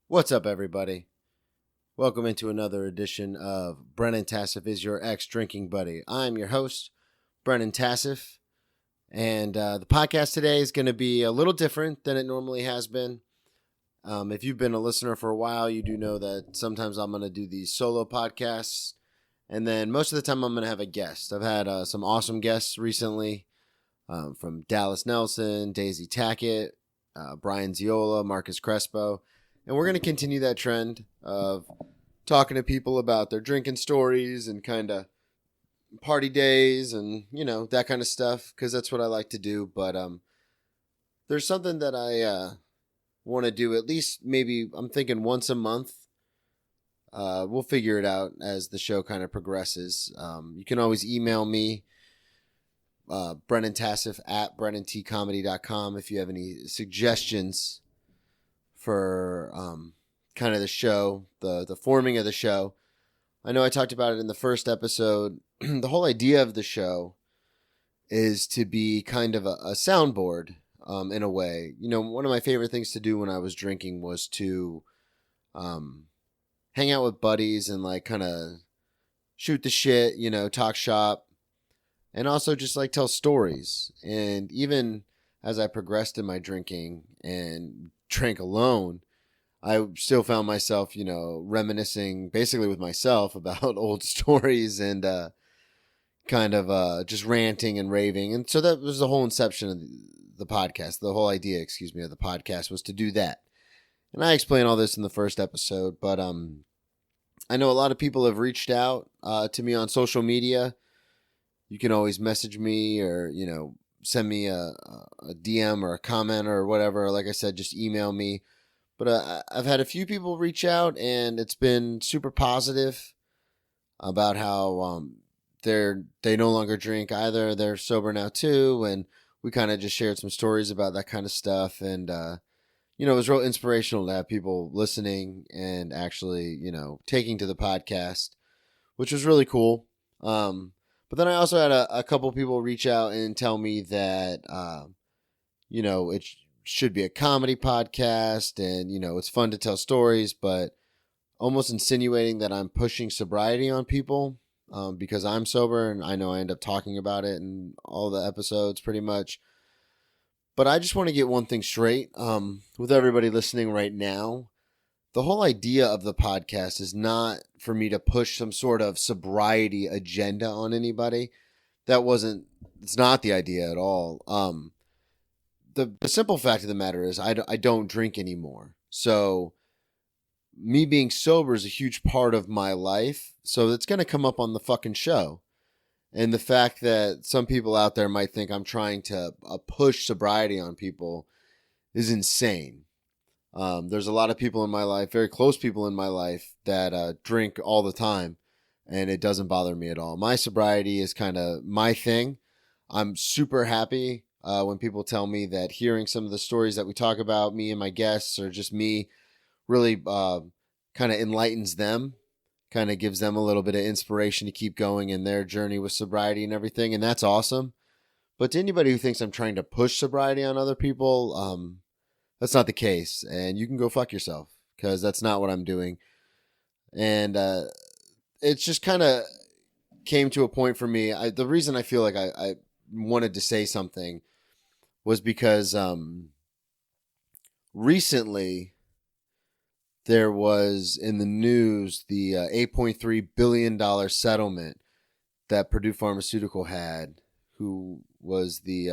What's up, everybody? Welcome into another edition of Brennan Tassif is your ex-drinking buddy. I'm your host, Brennan Tassif, and the podcast today is going to be a little different than it normally has been. If you've been a listener for a while, you do know that sometimes I'm going to do these solo podcasts, and then most of the time I'm going to have a guest. I've had some awesome guests recently from Dallas Nelson, Daisy Tackett, Brian Ziola, Marcus Crespo. And we're going to continue that trend of talking to people about their drinking stories and kind of party days and, that kind of stuff, because that's what I like to do. But there's something that I want to do at least maybe I'm thinking once a month. We'll figure it out as the show kind of progresses. You can always email me, Brennan Tassif at BrennanTComedy.com if you have any suggestions for kind of the show, the forming of the show. I know I talked about it in the first episode. The whole idea of the show is to be kind of a soundboard in a way. One of my favorite things to do when I was drinking was to hang out with buddies and like kind of shoot the shit, talk shop, and also just like tell stories. And even as I progressed in my drinking and drank alone, I still found myself, reminiscing basically with myself about old stories and kind of just ranting and raving. And so that was the whole inception of the podcast. The whole idea, of the podcast was to do that. And I explained all this in the first episode, but I know a lot of people have reached out to me on social media. You can always message me or, send me a DM or a comment or whatever. Like I said, just email me. But I've had a few people reach out, and it's been super positive about how they no longer drink either. They're sober now too, and we kind of just shared some stories about that kind of stuff. And it was real inspirational to have people listening and actually taking to the podcast, which was really cool. But then I also had a couple people reach out and tell me that, it should be a comedy podcast and, it's fun to tell stories, but almost insinuating that I'm pushing sobriety on people because I'm sober, and I know I end up talking about it in all the episodes pretty much. But I just want to get one thing straight with everybody listening right now. The whole idea of the podcast is not for me to push some sort of sobriety agenda on anybody. It's not the idea at all. The simple fact of the matter is I don't drink anymore. So me being sober is a huge part of my life. So it's going to come up on the fucking show. And the fact that some people out there might think I'm trying to push sobriety on people is insane. There's a lot of people in my life, very close people in my life, that drink all the time, and it doesn't bother me at all. My sobriety is kind of my thing. I'm super happy when people tell me that hearing some of the stories that we talk about, me and my guests, or just me, really kind of enlightens them, kind of gives them a little bit of inspiration to keep going in their journey with sobriety and everything, and that's awesome. But to anybody who thinks I'm trying to push sobriety on other people, that's not the case, and you can go fuck yourself, because that's not what I'm doing. And it's just kind of came to a point for me. The reason I feel like I wanted to say something was because recently there was in the news the $8.3 billion settlement that Purdue Pharmaceutical had, who was the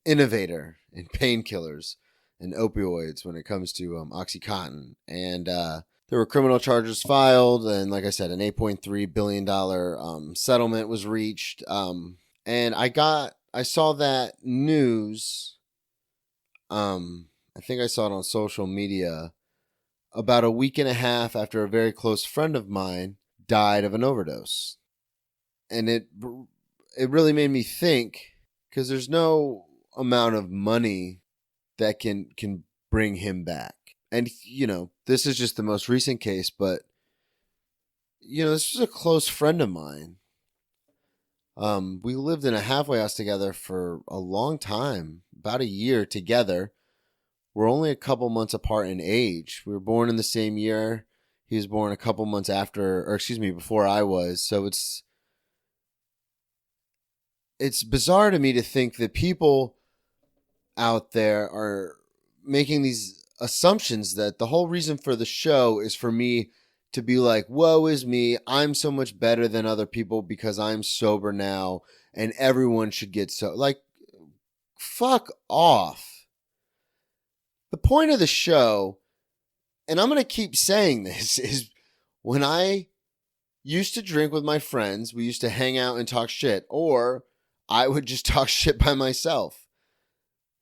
innovator in painkillers and opioids when it comes to OxyContin. And there were criminal charges filed, and like I said, an $8.3 billion settlement was reached. And I saw that news, I think I saw it on social media, about a week and a half after a very close friend of mine died of an overdose. And it really made me think, because there's no amount of money that can bring him back. And, this is just the most recent case, but, this was a close friend of mine. We lived in a halfway house together for a long time, about a year together, we're only a couple months apart in age. We were born in the same year. He was born a couple months before I was. So it's bizarre to me to think that people out there are making these assumptions that the whole reason for the show is for me to be like, woe is me, I'm so much better than other people because I'm sober now and everyone should get so. Like, fuck off. The point of the show, and I'm going to keep saying this, is when I used to drink with my friends, we used to hang out and talk shit, or I would just talk shit by myself.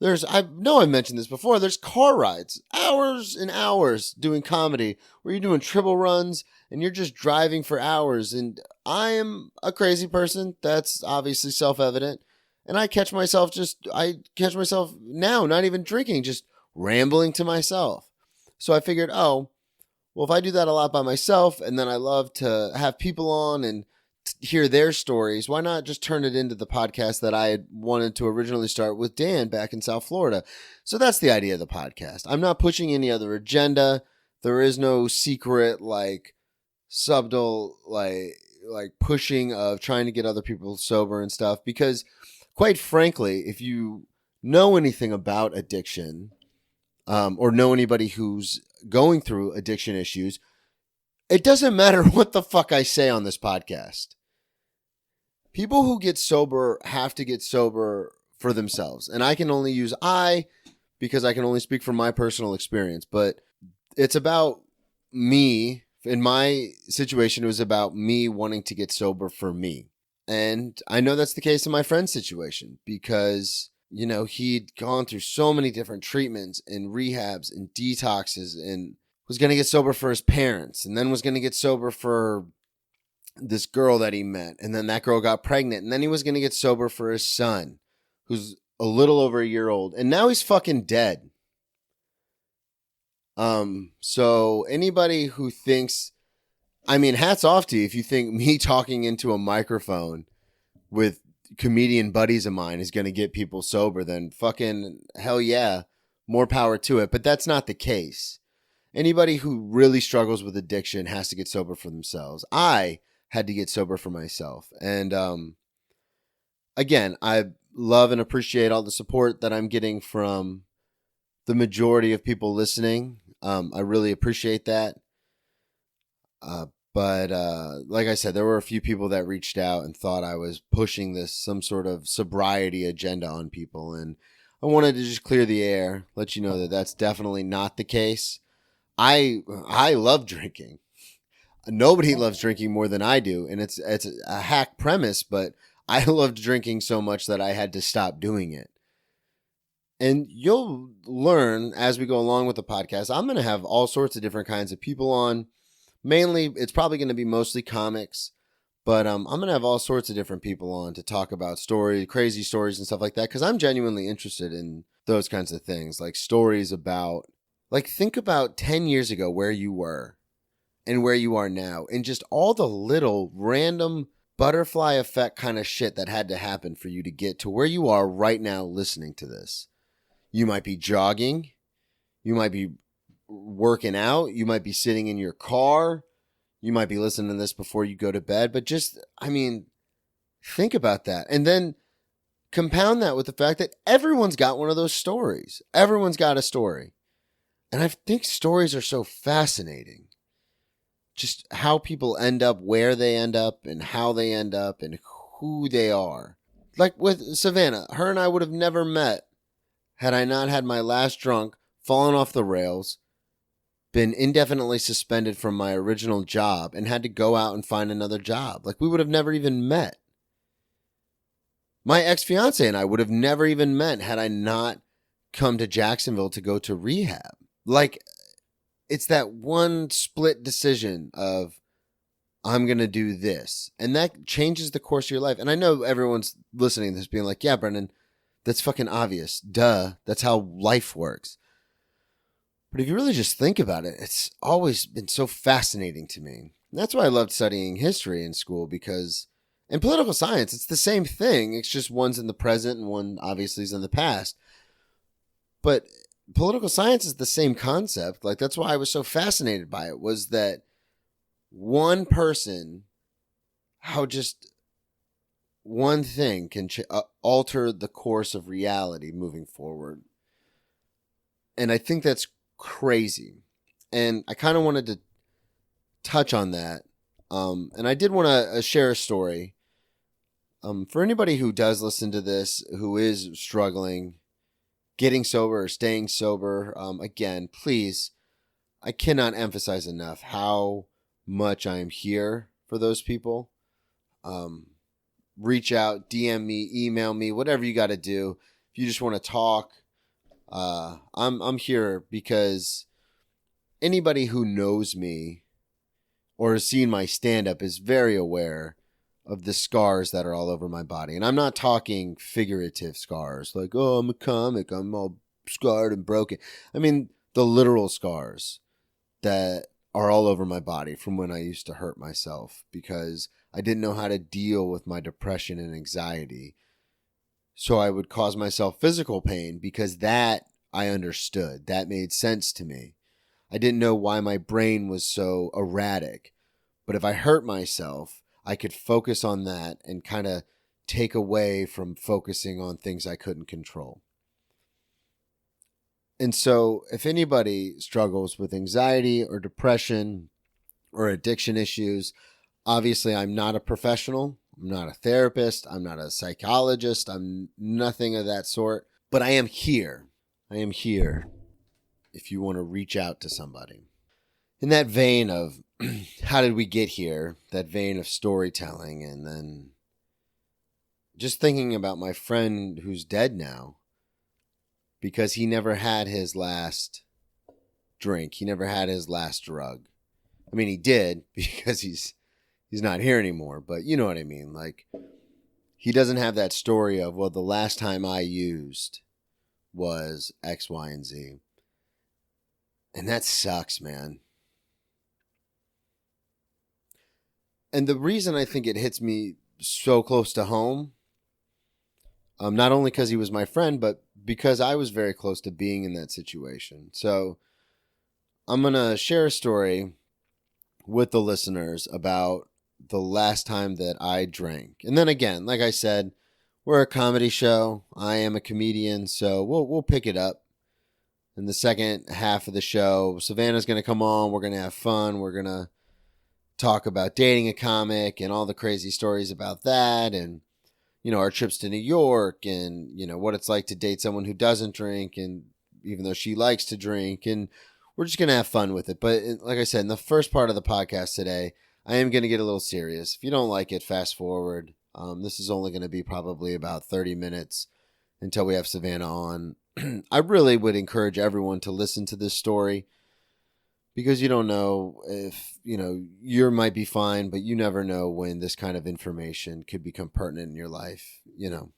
I know I mentioned this before, there's car rides, hours and hours doing comedy, where you're doing triple runs and you're just driving for hours. And I am a crazy person. That's obviously self-evident. And I catch myself now, not even drinking, just rambling to myself. So I figured, well, if I do that a lot by myself, and then I love to have people on and hear their stories, why not just turn it into the podcast that I had wanted to originally start with Dan back in South Florida? So that's the idea of the podcast. I'm not pushing any other agenda. There is no secret, subtle, pushing of trying to get other people sober and stuff, because quite frankly, if you know anything about addiction, or know anybody who's going through addiction issues, it doesn't matter what the fuck I say on this podcast. People who get sober have to get sober for themselves. And I can only use because I can only speak from my personal experience. But it's about me. In my situation, it was about me wanting to get sober for me. And I know that's the case in my friend's situation because, he'd gone through so many different treatments and rehabs and detoxes and was going to get sober for his parents, and then was going to get sober for this girl that he met. And then that girl got pregnant, and then he was going to get sober for his son, who's a little over a year old. And now he's fucking dead. So anybody who thinks, hats off to you if you think me talking into a microphone with comedian buddies of mine is going to get people sober, then fucking hell yeah, more power to it. But that's not the case. Anybody who really struggles with addiction has to get sober for themselves. I had to get sober for myself. And again, I love and appreciate all the support that I'm getting from the majority of people listening. I really appreciate that. But like I said, there were a few people that reached out and thought I was pushing some sort of sobriety agenda on people. And I wanted to just clear the air, let you know that that's definitely not the case. I love drinking. Nobody loves drinking more than I do. And it's a hack premise, but I loved drinking so much that I had to stop doing it. And you'll learn as we go along with the podcast, I'm going to have all sorts of different kinds of people on. Mainly, it's probably going to be mostly comics, but I'm going to have all sorts of different people on to talk about crazy stories and stuff like that, because I'm genuinely interested in those kinds of things, like stories about, think about 10 years ago where you were and where you are now, and just all the little random butterfly effect kind of shit that had to happen for you to get to where you are right now listening to this. You might be jogging, you might be working out, you might be sitting in your car, you might be listening to this before you go to bed, but just, think about that. And then compound that with the fact that everyone's got one of those stories. Everyone's got a story. And I think stories are so fascinating. Just how people end up where they end up and how they end up and who they are. Like with Savanna, her and I would have never met had I not had my last drunk, fallen off the rails, been indefinitely suspended from my original job, and had to go out and find another job. We would have never even met. My ex-fiance and I would have never even met had I not come to Jacksonville to go to rehab. It's that one split decision of, I'm going to do this. And that changes the course of your life. And I know everyone's listening to this being like, yeah, Brendan, that's fucking obvious. Duh. That's how life works. But if you really just think about it, it's always been so fascinating to me. And that's why I loved studying history in school, because in political science, it's the same thing. It's just one's in the present and one obviously is in the past. But political science is the same concept. Like, that's why I was so fascinated by it, was that one person, how just one thing can alter the course of reality moving forward. And I think that's crazy. And I kind of wanted to touch on that. And I did want to share a story. For anybody who does listen to this, who is struggling, getting sober or staying sober, again, please, I cannot emphasize enough how much I am here for those people. Reach out, DM me, email me, whatever you got to do. If you just want to talk, I'm here because anybody who knows me or has seen my stand-up is very aware of the scars that are all over my body. And I'm not talking figurative scars, like, oh, I'm a comic, I'm all scarred and broken. I mean, the literal scars that are all over my body from when I used to hurt myself because I didn't know how to deal with my depression and anxiety. So I would cause myself physical pain because that I understood. That made sense to me. I didn't know why my brain was so erratic. But if I hurt myself, I could focus on that and kind of take away from focusing on things I couldn't control. And so if anybody struggles with anxiety or depression or addiction issues, obviously I'm not a professional. I'm not a therapist. I'm not a psychologist. I'm nothing of that sort. But I am here. I am here if you want to reach out to somebody. In that vein of how did we get here, that vein of storytelling, and then just thinking about my friend who's dead now because he never had his last drink. He never had his last drug. I mean, he did because he's not here anymore, but you know what I mean? Like, he doesn't have that story of, well, the last time I used was X, Y, and Z. And that sucks, man. And the reason I think it hits me so close to home, not only because he was my friend, but because I was very close to being in that situation. So I'm going to share a story with the listeners about the last time that I drank. And then again, like I said, we're a comedy show. I am a comedian, so we'll pick it up. In the second half of the show, Savanna's going to come on. We're going to have fun. We're going to talk about dating a comic and all the crazy stories about that, and our trips to New York, and what it's like to date someone who doesn't drink, and even though she likes to drink, and we're just gonna have fun with it. But like I said, in the first part of the podcast today, I am gonna get a little serious. If you don't like it, fast forward. This is only gonna be probably about 30 minutes until we have Savanna on. I really would encourage everyone to listen to this story, because you don't know if, you might be fine, but you never know when this kind of information could become pertinent in your life. You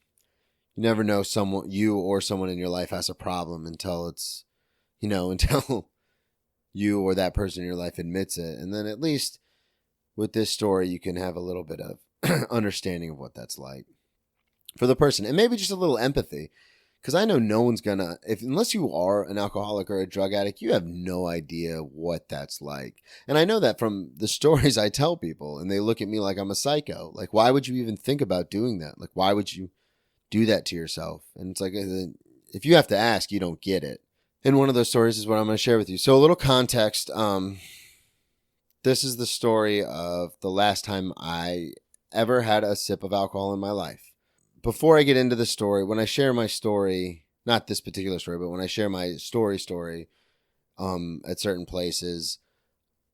never know you or someone in your life has a problem until it's, until you or that person in your life admits it. And then at least with this story, you can have a little bit of understanding of what that's like for the person, and maybe just a little empathy. Because I know no one's gonna, unless you are an alcoholic or a drug addict, you have no idea what that's like. And I know that from the stories I tell people, and they look at me like I'm a psycho. Like, why would you even think about doing that? Like, why would you do that to yourself? And it's like, if you have to ask, you don't get it. And one of those stories is what I'm going to share with you. So a little context. This is the story of the last time I ever had a sip of alcohol in my life. Before I get into the story, when I share my story, not this particular story, but when I share my story at certain places,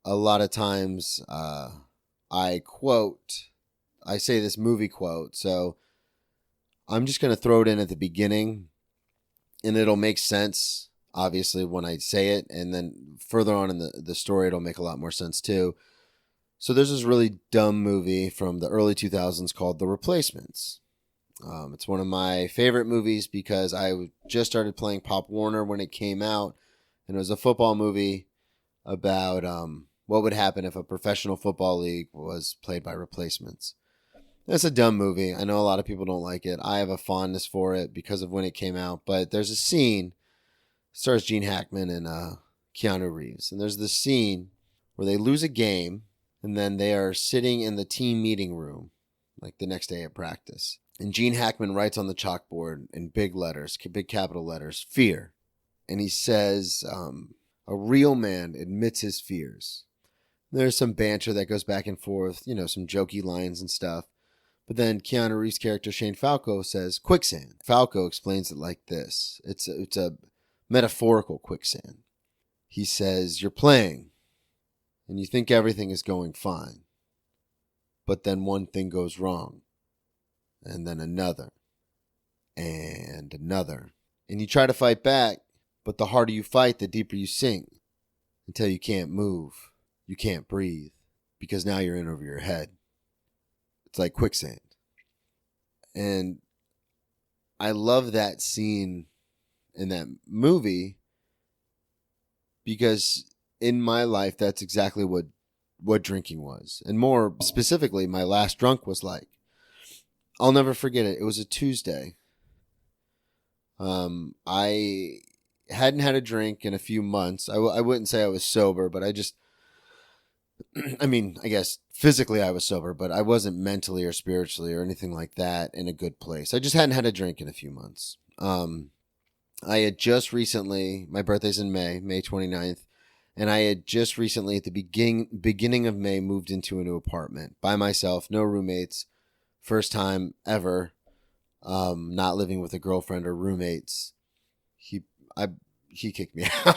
a lot of times I say this movie quote. So I'm just going to throw it in at the beginning, and it'll make sense, obviously, when I say it. And then further on in the story, it'll make a lot more sense too. So there's this really dumb movie from the early 2000s called The Replacements. It's one of my favorite movies because I just started playing Pop Warner when it came out, and it was a football movie about what would happen if a professional football league was played by replacements. It's a dumb movie. I know a lot of people don't like it. I have a fondness for it because of when it came out, but there's a scene Stars Gene Hackman and Keanu Reeves. And there's this scene where they lose a game, and then they are sitting in the team meeting room, like the next day at practice. And Gene Hackman writes on the chalkboard in big letters, big capital letters, fear. And he says, a real man admits his fears. There's some banter that goes back and forth, some jokey lines and stuff. But then Keanu Reeves' character, Shane Falco, says, quicksand. Falco explains it like this. It's a metaphorical quicksand. He says, you're playing, and you think everything is going fine. But then one thing goes wrong. And then another. And another. And you try to fight back, but the harder you fight, the deeper you sink. Until you can't move. You can't breathe. Because now you're in over your head. It's like quicksand. And I love that scene in that movie because in my life, that's exactly what drinking was. And more specifically, my last drunk was like. I'll never forget it. It was a Tuesday. I hadn't had a drink in a few months. I wouldn't say I was sober, but I guess physically I was sober, but I wasn't mentally or spiritually or anything like that in a good place. I just hadn't had a drink in a few months. I had just recently, my birthday's in May 29th, and I had just recently at the beginning of May moved into a new apartment by myself, no roommates, first time ever, not living with a girlfriend or roommates. He kicked me out.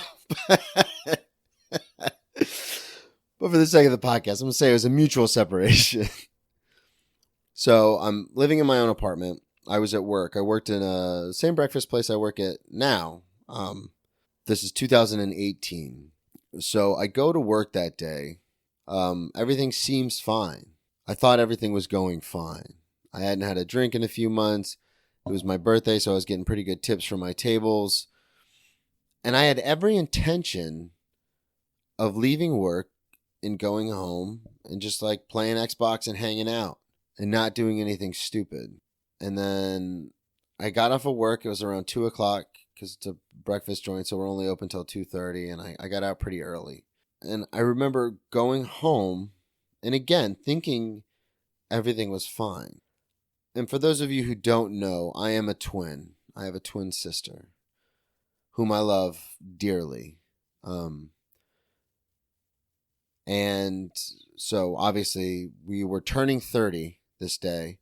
But for the sake of the podcast, I'm going to say it was a mutual separation. So I'm living in my own apartment. I was at work. I worked in the same breakfast place I work at now. This is 2018. So I go to work that day. Everything seems fine. I thought everything was going fine. I hadn't had a drink in a few months. It was my birthday, so I was getting pretty good tips from my tables. And I had every intention of leaving work and going home and just like playing Xbox and hanging out and not doing anything stupid. And then I got off of work. It was around 2 o'clock because it's a breakfast joint, so we're only open till 2:30. And I got out pretty early. And I remember going home and again thinking everything was fine. And for those of you who don't know, I am a twin. I have a twin sister whom I love dearly. And so obviously we were turning 30 this day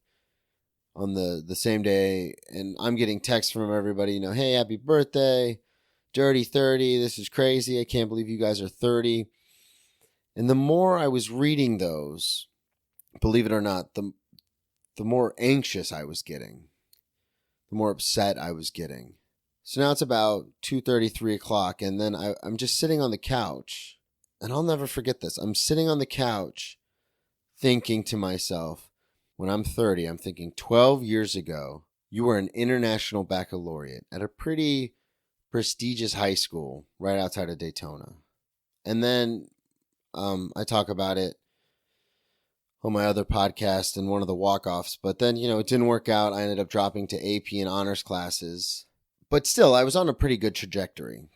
on the same day. And I'm getting texts from everybody, hey, happy birthday, dirty 30. This is crazy. I can't believe you guys are 30. And the more I was reading those, believe it or not, the more anxious I was getting, the more upset I was getting. So now it's about 2:30, 3 o'clock. And then I'm just sitting on the couch. And I'll never forget this. I'm sitting on the couch thinking to myself, when I'm 30, I'm thinking 12 years ago, you were an international baccalaureate at a pretty prestigious high school right outside of Daytona. And then I talk about it on my other podcast and one of the walk-offs. But then, it didn't work out. I ended up dropping to AP and honors classes. But still, I was on a pretty good trajectory.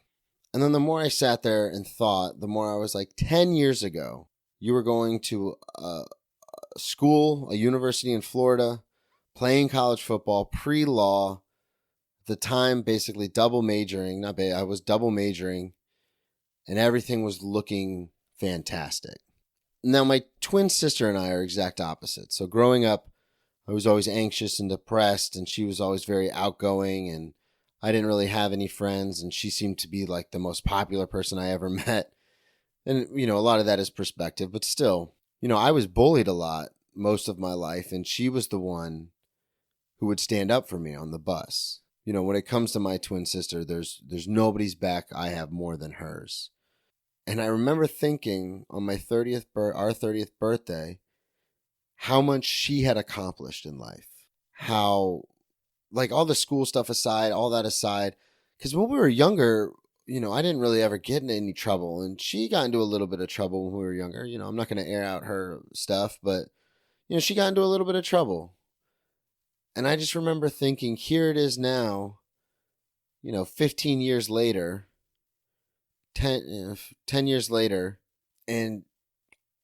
And then the more I sat there and thought, the more I was like, 10 years ago, you were going to a school, a university in Florida, playing college football, pre-law, at the time basically double majoring. I was double majoring, and everything was looking fantastic. Now, my twin sister and I are exact opposites. So growing up, I was always anxious and depressed, and she was always very outgoing, and I didn't really have any friends, and she seemed to be like the most popular person I ever met. And, a lot of that is perspective, but still, I was bullied a lot most of my life, and she was the one who would stand up for me on the bus. When it comes to my twin sister, there's nobody's back I have more than hers. And I remember thinking on my our 30th birthday, how much she had accomplished in life. How, like all the school stuff aside, all that aside, because when we were younger, I didn't really ever get into any trouble. And she got into a little bit of trouble when we were younger. I'm not going to air out her stuff, but, she got into a little bit of trouble. And I just remember thinking, here it is now, 15 years later, 10 years later, and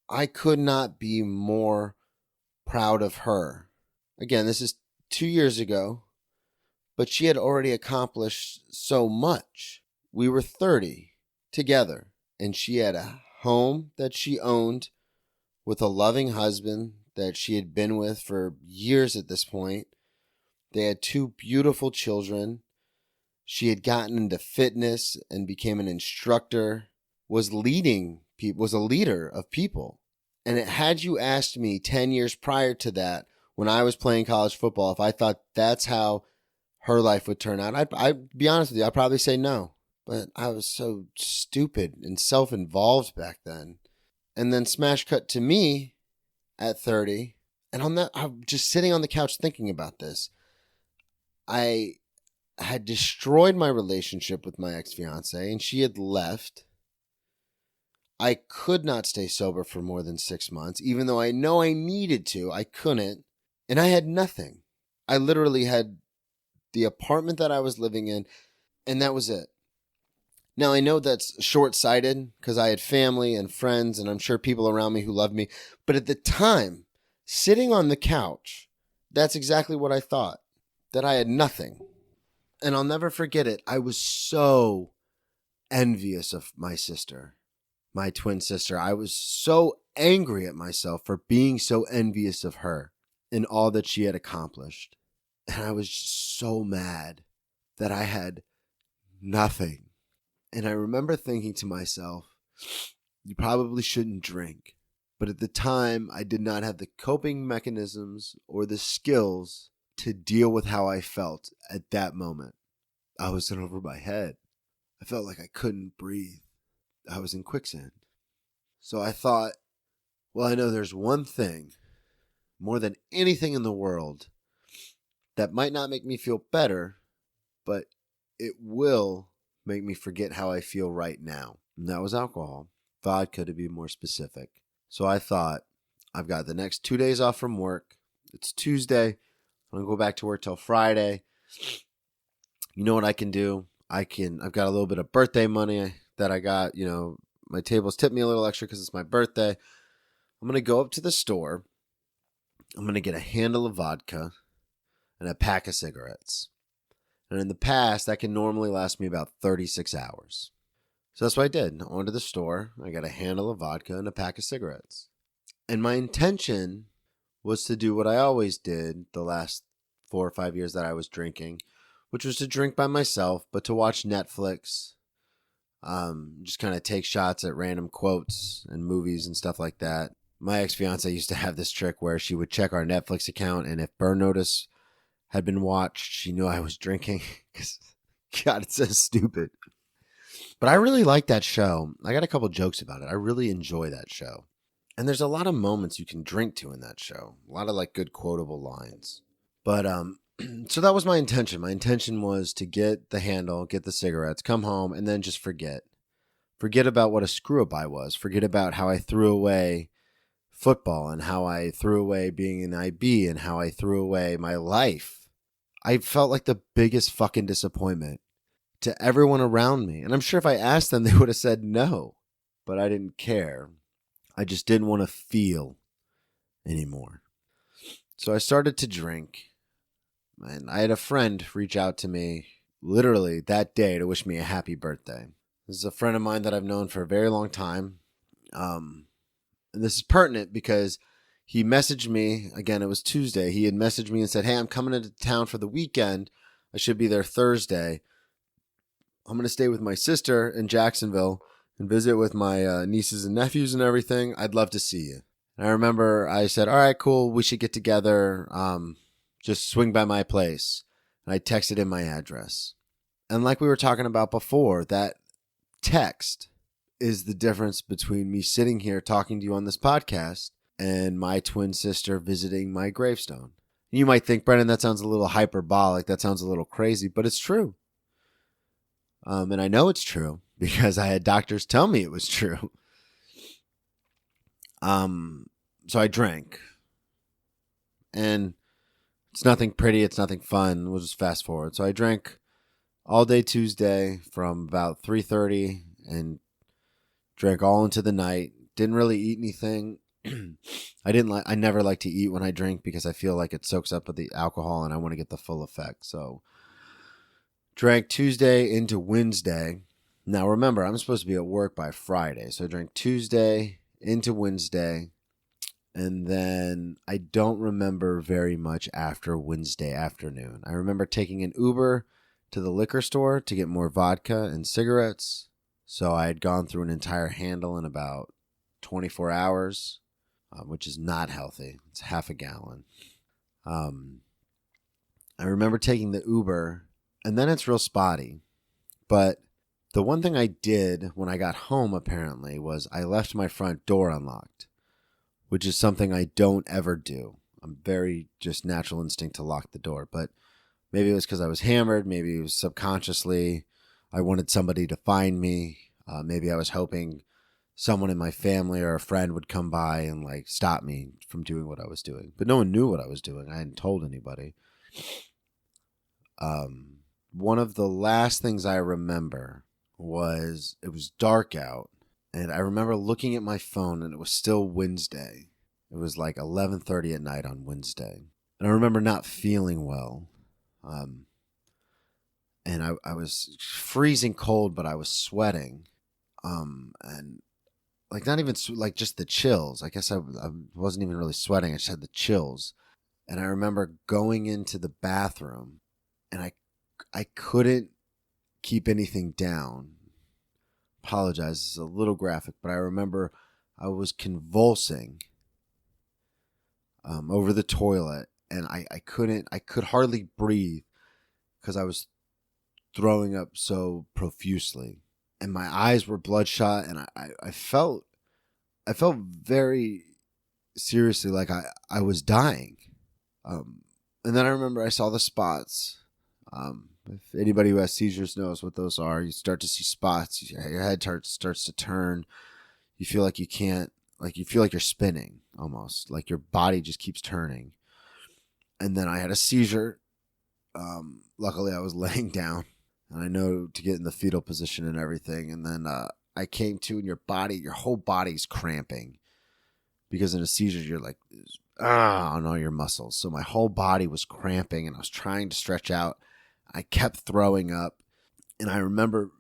I could not be more proud of her. Again, this is 2 years ago, but she had already accomplished so much. We were 30 together, and she had a home that she owned with a loving husband that she had been with for years at this point. They had 2 beautiful children. She had gotten into fitness and became an instructor, was leading people, was a leader of people. And had you asked me 10 years prior to that, when I was playing college football, if I thought that's how her life would turn out, I'd be honest with you, I'd probably say no. But I was so stupid and self-involved back then. And then smash cut to me at 30. And I'm just sitting on the couch thinking about this. I had destroyed my relationship with my ex-fiance, and she had left. I could not stay sober for more than 6 months, even though I know I needed to. I couldn't. And I had nothing. I literally had the apartment that I was living in, and that was it. Now, I know that's short-sighted because I had family and friends, and I'm sure people around me who loved me. But at the time, sitting on the couch, that's exactly what I thought, that I had nothing. And I'll never forget it. I was so envious of my sister, my twin sister. I was so angry at myself for being so envious of her and all that she had accomplished. And I was just so mad that I had nothing. And I remember thinking to myself, you probably shouldn't drink. But at the time, I did not have the coping mechanisms or the skills to deal with how I felt at that moment. I was in over my head. I felt like I couldn't breathe. I was in quicksand. So I thought, well, I know there's one thing, more than anything in the world, that might not make me feel better, but it will make me forget how I feel right now. And that was alcohol. Vodka, to be more specific. So I thought, I've got the next 2 days off from work. It's Tuesday. I'm going to go back to work till Friday. You know what I can do? I've got a little bit of birthday money that I got. You know, my tables tipped me a little extra because it's my birthday. I'm going to go up to the store. I'm going to get a handle of vodka and a pack of cigarettes. And in the past, that can normally last me about 36 hours. So that's what I did. I went to the store. I got a handle of vodka and a pack of cigarettes. And my intention was to do what I always did the last 4 or 5 years that I was drinking, which was to drink by myself, but to watch Netflix, just kind of take shots at random quotes and movies and stuff like that. My ex-fiance used to have this trick where she would check our Netflix account, and if Burn Notice had been watched, she knew I was drinking. God, it's so stupid. But I really like that show. I got a couple jokes about it. I really enjoy that show. And there's a lot of moments you can drink to in that show. A lot of like good quotable lines. But so that was my intention. My intention was to get the handle, get the cigarettes, come home, and then just forget. Forget about what a screw-up I was. Forget about how I threw away football and how I threw away being an IB and how I threw away my life. I felt like the biggest fucking disappointment to everyone around me. And I'm sure if I asked them, they would have said no. But I didn't care. I just didn't want to feel anymore. So I started to drink. And I had a friend reach out to me literally that day to wish me a happy birthday. This is a friend of mine that I've known for a very long time. And this is pertinent because he messaged me, again, it was Tuesday. He had messaged me and said, hey, I'm coming into town for the weekend. I should be there Thursday. I'm going to stay with my sister in Jacksonville and visit with my nieces and nephews and everything. I'd love to see you. And I remember I said, all right, cool. We should get together. Just swing by my place. And I texted him my address. And like we were talking about before, that text is the difference between me sitting here talking to you on this podcast and my twin sister visiting my gravestone. You might think, Brennan, that sounds a little hyperbolic. That sounds a little crazy, but it's true. And I know it's true because I had doctors tell me it was true. So I drank. And it's nothing pretty. It's nothing fun. We'll just fast forward. So I drank all day Tuesday from about 3:30 and drank all into the night. Didn't really eat anything. I never like to eat when I drink because I feel like it soaks up with the alcohol and I want to get the full effect. So drank Tuesday into Wednesday. Now remember, I'm supposed to be at work by Friday. So I drank Tuesday into Wednesday. And then I don't remember very much after Wednesday afternoon. I remember taking an Uber to the liquor store to get more vodka and cigarettes. So I had gone through an entire handle in about 24 hours, which is not healthy. It's half a gallon. I remember taking the Uber, and then it's real spotty. But the one thing I did when I got home, apparently, was I left my front door unlocked, which is something I don't ever do. I'm very just natural instinct to lock the door. But maybe it was because I was hammered. Maybe it was subconsciously I wanted somebody to find me. Maybe I was hoping someone in my family or a friend would come by and like stop me from doing what I was doing. But no one knew what I was doing. I hadn't told anybody. One of the last things I remember was it was dark out. And I remember looking at my phone and it was still Wednesday. It was like 11:30 at night on Wednesday. And I remember not feeling well. And I was freezing cold, but I was sweating. And like not even like just the chills. I guess I wasn't even really sweating. I just had the chills. And I remember going into the bathroom and I couldn't keep anything down. Apologize, it's a little graphic, but I remember I was convulsing over the toilet, and I could hardly breathe because I was throwing up so profusely, and my eyes were bloodshot, and I felt very seriously like I was dying. And then I remember I saw the spots. If anybody who has seizures knows what those are, you start to see spots. Your head starts to turn. You feel like you can't, like you feel like you're spinning almost, like your body just keeps turning. And then I had a seizure. Luckily, I was laying down, and I know to get in the fetal position and everything. And then I came to, and your whole body's cramping because in a seizure, you're like on all your muscles. So my whole body was cramping, and I was trying to stretch out. I kept throwing up, and I remember,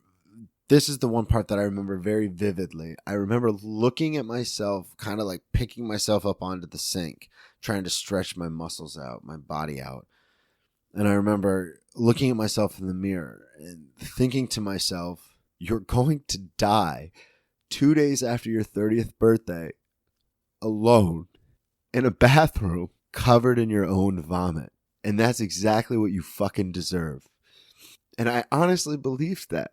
this is the one part that I remember very vividly. I remember looking at myself, kind of like picking myself up onto the sink, trying to stretch my muscles out, my body out. And I remember looking at myself in the mirror and thinking to myself, you're going to die 2 days after your 30th birthday, alone, in a bathroom, covered in your own vomit. And that's exactly what you fucking deserve. And I honestly believed that.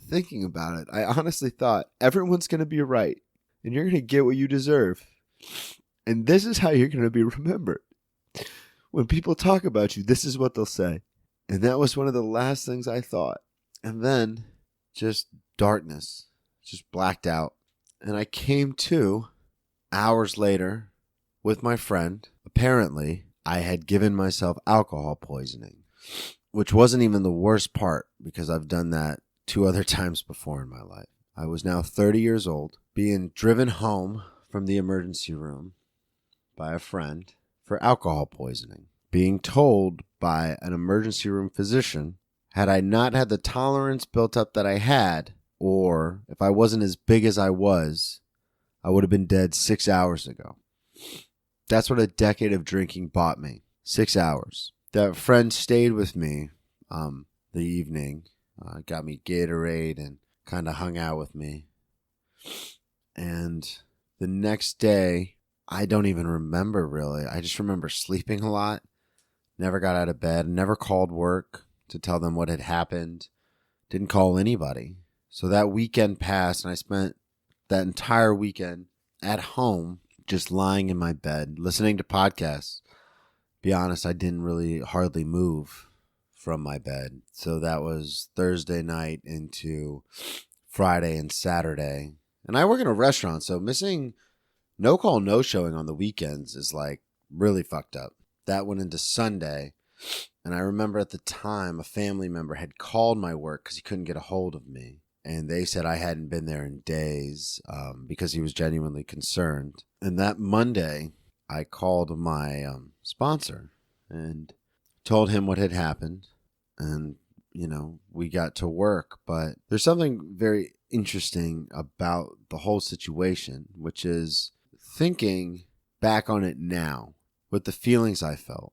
Thinking about it, I honestly thought everyone's going to be right. And you're going to get what you deserve. And this is how you're going to be remembered. When people talk about you, this is what they'll say. And that was one of the last things I thought. And then just darkness, just blacked out. And I came to hours later with my friend. Apparently, I had given myself alcohol poisoning, which wasn't even the worst part because I've done that 2 other times before in my life. I was now 30 years old, being driven home from the emergency room by a friend for alcohol poisoning, being told by an emergency room physician, had I not had the tolerance built up that I had, or if I wasn't as big as I was, I would have been dead 6 hours ago. That's what a decade of drinking bought me. 6 hours. That friend stayed with me the evening, got me Gatorade and kind of hung out with me. And the next day, I don't even remember really. I just remember sleeping a lot. Never got out of bed. Never called work to tell them what had happened. Didn't call anybody. So that weekend passed, and I spent that entire weekend at home, just lying in my bed, listening to podcasts. Be honest, I didn't really hardly move from my bed. So that was Thursday night into Friday and Saturday. And I work in a restaurant, so missing no call, no showing on the weekends is like really fucked up. That went into Sunday. And I remember at the time a family member had called my work because he couldn't get a hold of me. and they said I hadn't been there in days because he was genuinely concerned. And that Monday, I called my sponsor and told him what had happened. And, we got to work. But there's something very interesting about the whole situation, which is thinking back on it now with the feelings I felt,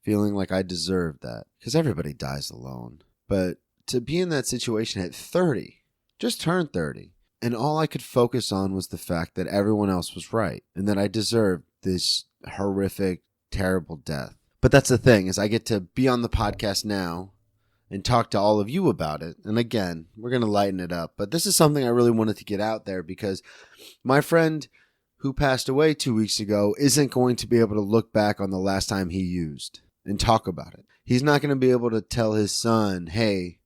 feeling like I deserved that, because everybody dies alone. But to be in that situation at 30, just turned 30, and all I could focus on was the fact that everyone else was right and that I deserved this horrific, terrible death. But that's the thing, is I get to be on the podcast now and talk to all of you about it. And again, we're going to lighten it up. But this is something I really wanted to get out there, because my friend who passed away 2 weeks ago isn't going to be able to look back on the last time he used and talk about it. He's not going to be able to tell his son, hey,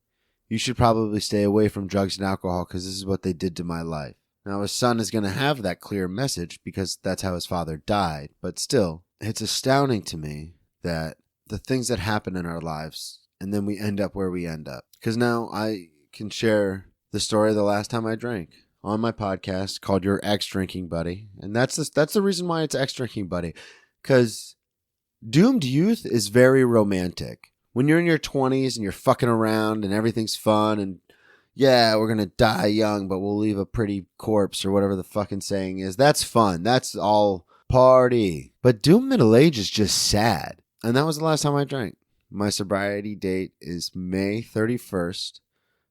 you should probably stay away from drugs and alcohol because this is what they did to my life. Now, his son is going to have that clear message because that's how his father died. But still, it's astounding to me that the things that happen in our lives, and then we end up where we end up. Because now I can share the story of the last time I drank on my podcast called Your Ex-Drinking Buddy. And that's the reason why it's Ex-Drinking Buddy. Because doomed youth is very romantic. When you're in your 20s and you're fucking around and everything's fun and yeah, we're going to die young, but we'll leave a pretty corpse or whatever the fucking saying is. That's fun. That's all party. But doomed middle age is just sad. And that was the last time I drank. My sobriety date is May 31st,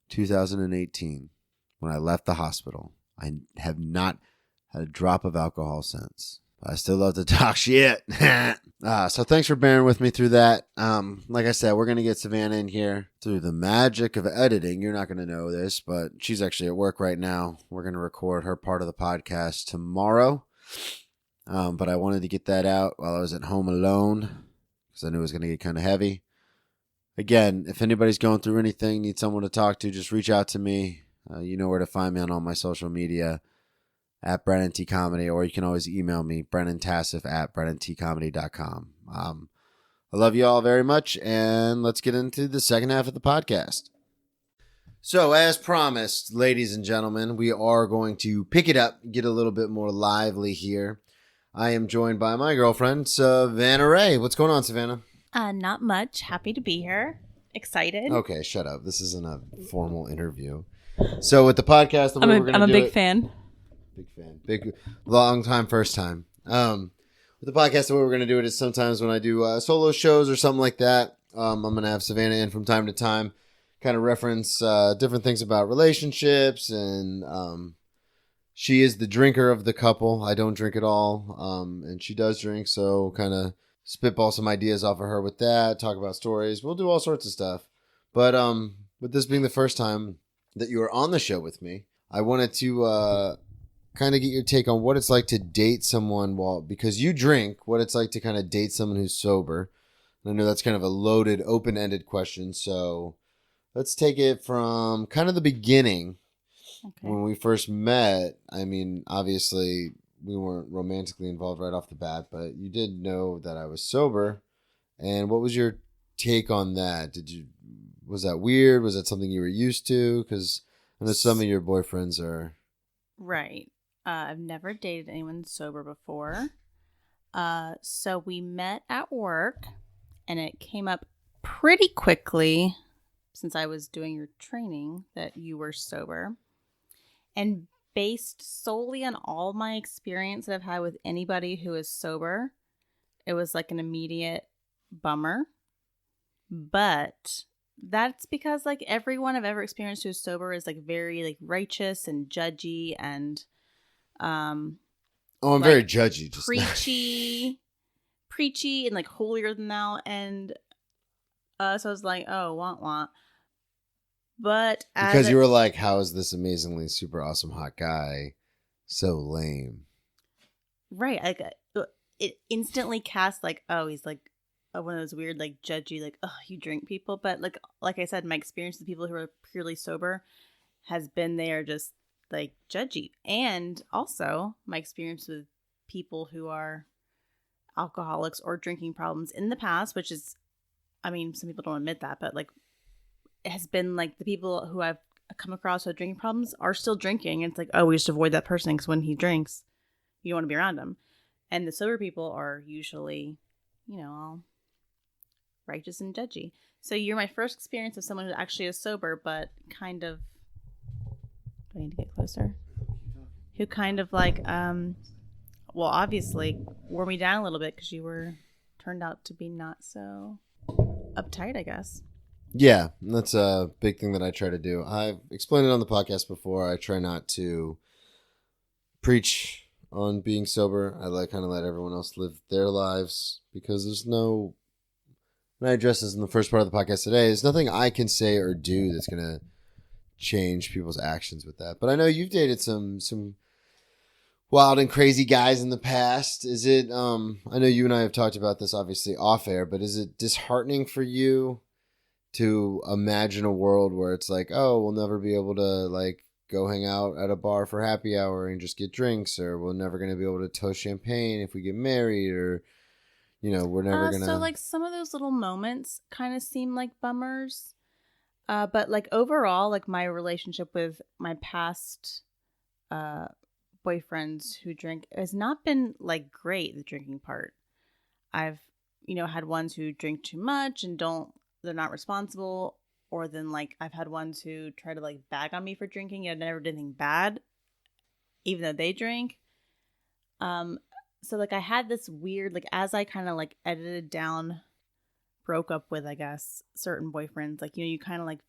2018, when I left the hospital. I have not had a drop of alcohol since. I still love to talk shit. So thanks for bearing with me through that. Like I said, we're going to get Savanna in here through the magic of editing. You're not going to know this, but she's actually at work right now. We're going to record her part of the podcast tomorrow. But I wanted to get that out while I was at home alone because I knew it was going to get kind of heavy. Again, if anybody's going through anything, need someone to talk to, just reach out to me. You know where to find me on all my social media. At Brennan T Comedy, or you can always email me, brennantassif@brennantcomedy.com. I love you all very much, and let's get into the second half of the podcast. So, as promised, ladies and gentlemen, we are going to pick it up, get a little bit more lively here. I am joined by my girlfriend, Savanna Ray. What's going on, Savanna? Not much. Happy to be here. Excited. Okay, shut up. This isn't a formal interview. So, with the podcast, I'm a big fan. Big fan. Big, long time, first time. With the podcast, the way we're going to do it is sometimes when I do solo shows or something like that, I'm going to have Savanna in from time to time, kind of reference different things about relationships, and she is the drinker of the couple. I don't drink at all, and she does drink, so kind of spitball some ideas off of her with that, talk about stories. We'll do all sorts of stuff. But with this being the first time that you are on the show with me, I wanted to kind of get your take on what it's like to date someone because you drink, what it's like to kind of date someone who's sober. And I know that's kind of a loaded, open-ended question. So let's take it from kind of the beginning. Okay. When we first met. I mean, obviously we weren't romantically involved right off the bat, but you did know that I was sober. And what was your take on that? Was that weird? Was that something you were used to? Because I know some of your boyfriends are... Right. I've never dated anyone sober before. So we met at work, and it came up pretty quickly, since I was doing your training, that you were sober. And based solely on all my experience that I've had with anybody who is sober, it was like an immediate bummer. But that's because like everyone I've ever experienced who is sober is like very like righteous and judgy and I'm like very judgy, just preachy and like holier than thou. And so I was like, oh, want. But because you were like, how is this amazingly super awesome hot guy so lame? Right. Like it instantly cast like, oh, he's like one of those weird, like judgy, like, oh, you drink people. But like I said, my experience with people who are purely sober has been there just like judgy. And also my experience with people who are alcoholics or drinking problems in the past, which is, I mean, some people don't admit that, but like it has been like the people who I've come across with drinking problems are still drinking. And it's like, oh, we just avoid that person because when he drinks, you don't want to be around him. And the sober people are usually, all righteous and judgy. So you're my first experience of someone who actually is sober, but kind of. Do I need to get closer? Who kind of like, well, obviously wore me down a little bit because you turned out to be not so uptight, I guess. Yeah, that's a big thing that I try to do. I've explained it on the podcast before. I try not to preach on being sober. I kind of let everyone else live their lives because there's no, and I address this in the first part of the podcast today, there's nothing I can say or do that's going to change people's actions with that. But I know you've dated some wild and crazy guys in the past. Is it, I know you and I have talked about this obviously off air, but is it disheartening for you to imagine a world where it's like, oh, we'll never be able to like go hang out at a bar for happy hour and just get drinks, or we're never going to be able to toast champagne if we get married, or, we're never going to. So like some of those little moments kind of seem like bummers. But like overall, like my relationship with my past boyfriends who drink has not been like great, the drinking part. I've, had ones who drink too much and they're not responsible, or then like I've had ones who try to like bag on me for drinking and I never did anything bad, even though they drink. So like I had this weird, like as I kind of like edited down, broke up with, I guess, certain boyfriends, like, you kind of like,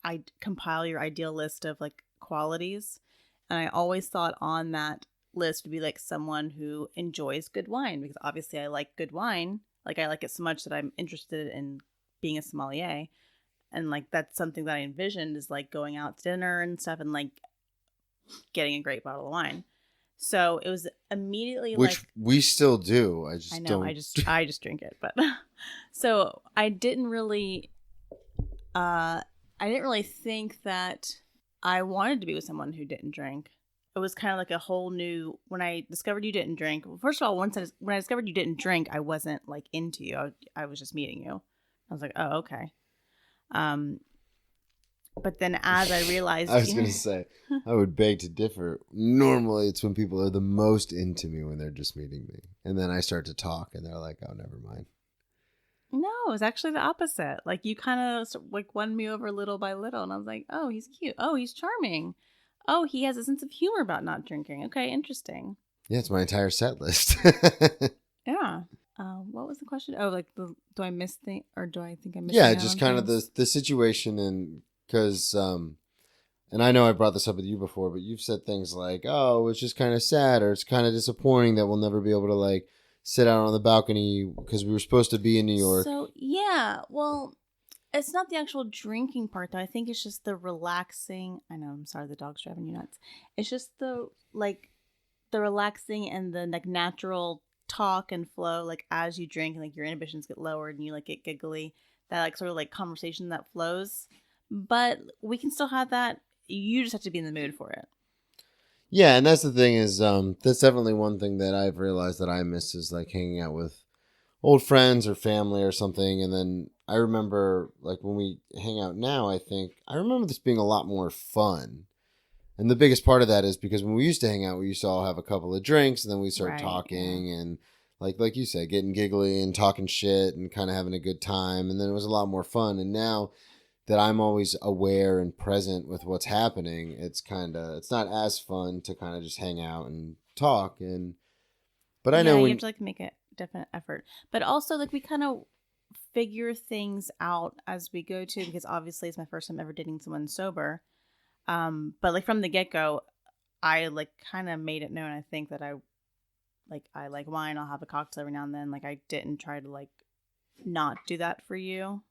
I compile your ideal list of like qualities. And I always thought on that list would be like someone who enjoys good wine, because obviously I like good wine. Like I like it so much that I'm interested in being a sommelier. And like that's something that I envisioned is like going out to dinner and stuff and like getting a great bottle of wine. So it was immediately which like, we still do. I know, I just drink it, but so I didn't really think that I wanted to be with someone who didn't drink. It was kind of like a whole new, when I discovered you didn't drink. Well, first of all, when I discovered you didn't drink, I wasn't like into you. I was just meeting you. I was like, oh, okay. But then as I realized... I was going to say, I would beg to differ. Normally, it's when people are the most into me when they're just meeting me. And then I start to talk and they're like, oh, never mind. No, it was actually the opposite. Like you kind of like won me over little by little. And I was like, oh, he's cute. Oh, he's charming. Oh, he has a sense of humor about not drinking. Okay, interesting. Yeah, it's my entire set list. Yeah. What was the question? Oh, like, do I miss things, or do I think I miss? Yeah, just kind of the situation, and because, and I know I brought this up with you before, but you've said things like, "Oh, it's just kind of sad, or it's kind of disappointing that we'll never be able to like sit out on the balcony because we were supposed to be in New York." So yeah, well, it's not the actual drinking part though. I think it's just the relaxing. I know, I'm sorry, the dog's driving you nuts. It's just the relaxing and the like natural talk and flow, like as you drink and like your inhibitions get lowered and you like get giggly, that like sort of like conversation that flows. But we can still have that. You just have to be in the mood for it. Yeah, and that's the thing is, that's definitely one thing that I've realized that I miss is like hanging out with old friends or family or something. And then I remember like when we hang out now, I remember this being a lot more fun. And the biggest part of that is because when we used to hang out, we used to all have a couple of drinks and then we start talking and like you said, getting giggly and talking shit and kind of having a good time. And then it was a lot more fun. And now that I'm always aware and present with what's happening, it's not as fun to kind of just hang out and talk. But I know you have to like make a definite effort, but also like we kind of figure things out as we go to, because obviously it's my first time ever dating someone sober. But like from the get-go, I like kind of made it known, I think, that I like wine. I'll have a cocktail every now and then. Like I didn't try to like not do that for you,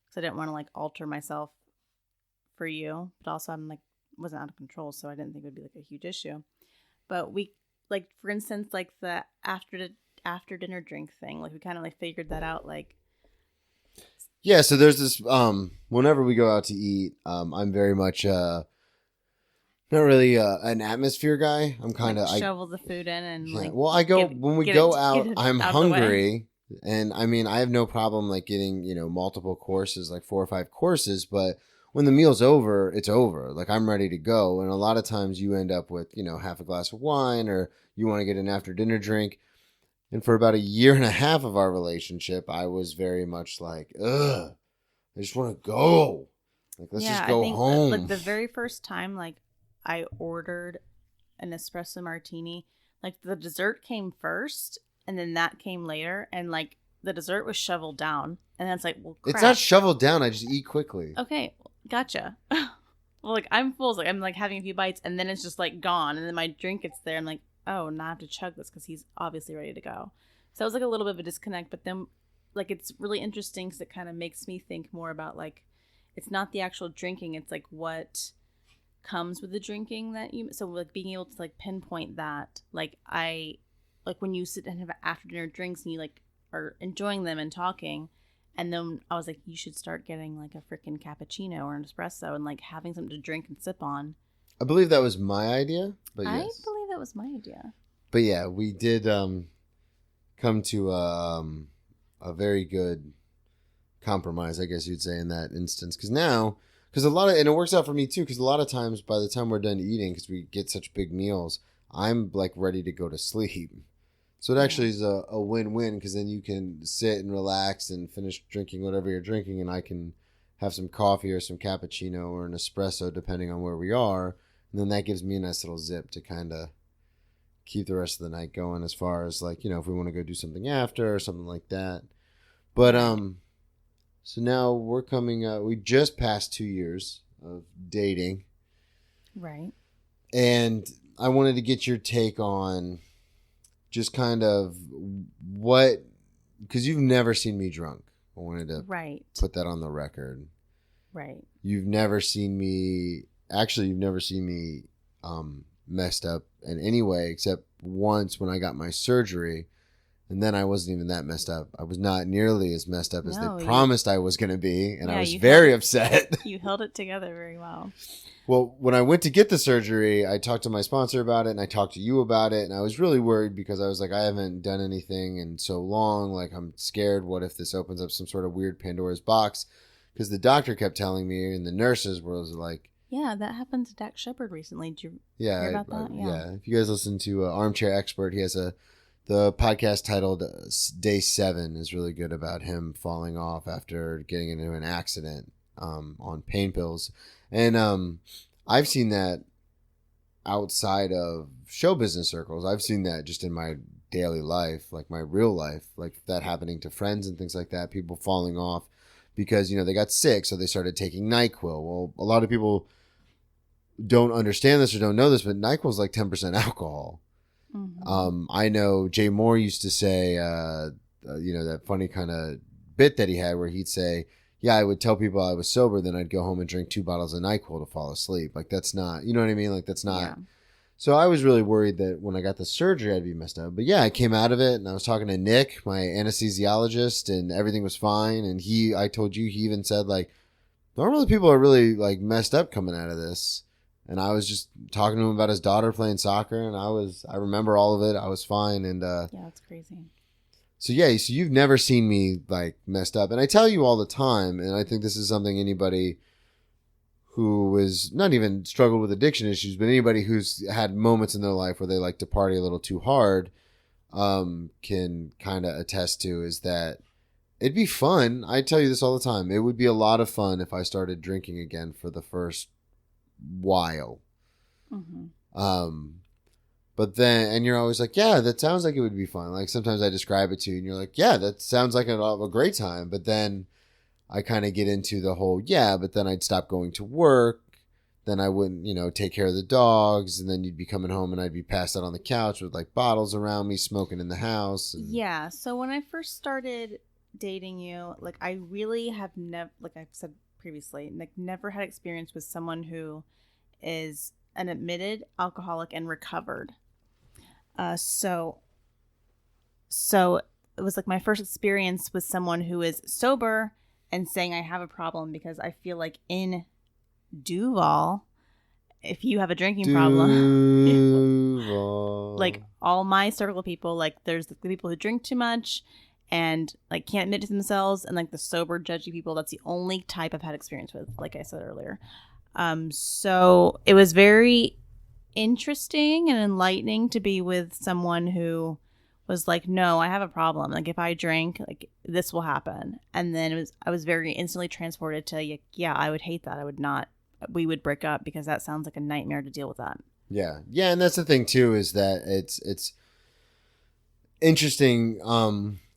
because I didn't want to like alter myself for you. But also I'm like wasn't out of control, so I didn't think it would be like a huge issue. But we like, for instance, like the after dinner drink thing, like we kind of like figured that out, like. Yeah, so there's this, whenever we go out to eat, I'm very much, not really an atmosphere guy. I'm kind of... Like shovel the food in and like... Well, when we go out, I'm hungry. And I mean, I have no problem like getting, multiple courses, like 4 or 5 courses. But when the meal's over, it's over. Like, I'm ready to go. And a lot of times you end up with, half a glass of wine, or you want to get an after dinner drink. And for about a year and a half of our relationship, I was very much like, ugh, I just want to go. Like, let's just go home. Like the very first time, like I ordered an espresso martini, like the dessert came first and then that came later, and like the dessert was shoveled down, and then it's like, well, crap. It's not shoveled down. I just eat quickly. Okay, gotcha. Well, like I'm full, so like, I'm like having a few bites, and then it's just like gone, and then my drink gets there. I'm like, oh, now I have to chug this because he's obviously ready to go. So it was like a little bit of a disconnect, but then like it's really interesting because it kind of makes me think more about like it's not the actual drinking, it's like what comes with the drinking that you. So like being able to like pinpoint that, like I like when you sit and have after dinner drinks and you like are enjoying them and talking. And then I was like, you should start getting like a freaking cappuccino or an espresso and like having something to drink and sip on. I believe that was my idea, but yes. I believe that was my idea. But yeah, we did come to a very good compromise, I guess you'd say, in that instance. Because and it works out for me too, because a lot of times by the time we're done eating, because we get such big meals, I'm like ready to go to sleep. So it actually is a win-win, because then you can sit and relax and finish drinking whatever you're drinking, and I can have some coffee or some cappuccino or an espresso, depending on where we are. And then that gives me a nice little zip to kind of keep the rest of the night going, as far as like, if we want to go do something after or something like that. But so now we're we just passed 2 years of dating. Right. And I wanted to get your take on just kind of because you've never seen me drunk. I wanted to put that on the record. Right. You've never seen me messed up in any way, except once when I got my surgery, and then I wasn't even that messed up. I was not nearly as messed up as they promised I was going to be, and I was very upset. You held it together very well. Well, when I went to get the surgery, I talked to my sponsor about it, and I talked to you about it, and I was really worried because I was like, I haven't done anything in so long. Like, I'm scared. What if this opens up some sort of weird Pandora's box? Because the doctor kept telling me, and the nurses were like, yeah, that happened to Dak Shepard recently. Did you hear about that? Yeah. If you guys listen to Armchair Expert, he has the podcast titled Day 7 is really good, about him falling off after getting into an accident on pain pills. And I've seen that outside of show business circles. I've seen that just in my daily life, like my real life, like that happening to friends and things like that, people falling off because, they got sick, so they started taking NyQuil. Well, a lot of people don't understand this or don't know this, but NyQuil is like 10% alcohol. Mm-hmm. I know Jay Moore used to say, that funny kind of bit that he had where he'd say, yeah, I would tell people I was sober, then I'd go home and drink 2 bottles of NyQuil to fall asleep. Like, that's not, you know what I mean? Like, that's not. Yeah. So I was really worried that when I got the surgery, I'd be messed up. But yeah, I came out of it, and I was talking to Nick, my anesthesiologist, and everything was fine. And I told you, he even said, like, normally people are really, like, messed up coming out of this. And I was just talking to him about his daughter playing soccer, and I remember all of it. I was fine. And yeah, that's crazy. So yeah, so you've never seen me like messed up. And I tell you all the time, and I think this is something anybody who is not even struggled with addiction issues, but anybody who's had moments in their life where they like to party a little too hard can kind of attest to, is that it'd be fun. I tell you this all the time. It would be a lot of fun if I started drinking again for the first while. Mm-hmm. But then, and you're always like, yeah, that sounds like it would be fun. Like, sometimes I describe it to you and you're like, yeah, that sounds like a great time. But then I kind of get into the whole, but then I'd stop going to work. Then I wouldn't, take care of the dogs. And then you'd be coming home and I'd be passed out on the couch with like bottles around me, smoking in the house. Yeah. So when I first started dating you, like, I really have never, like I've said previously, like, never had experience with someone who is an admitted alcoholic and recovered. So it was like my first experience with someone who is sober and saying I have a problem, because I feel like in Duval, if you have a drinking problem, like all my circle of people, like there's the people who drink too much and like can't admit to themselves, and like the sober judgy people, that's the only type I've had experience with, like I said earlier. So it was very interesting and enlightening to be with someone who was like, no, I have a problem, like if I drink, like this will happen. And then I was very instantly transported to, yeah, I would hate that. I would not, we would break up, because that sounds like a nightmare to deal with that. Yeah. Yeah. And that's the thing too, is that it's interesting.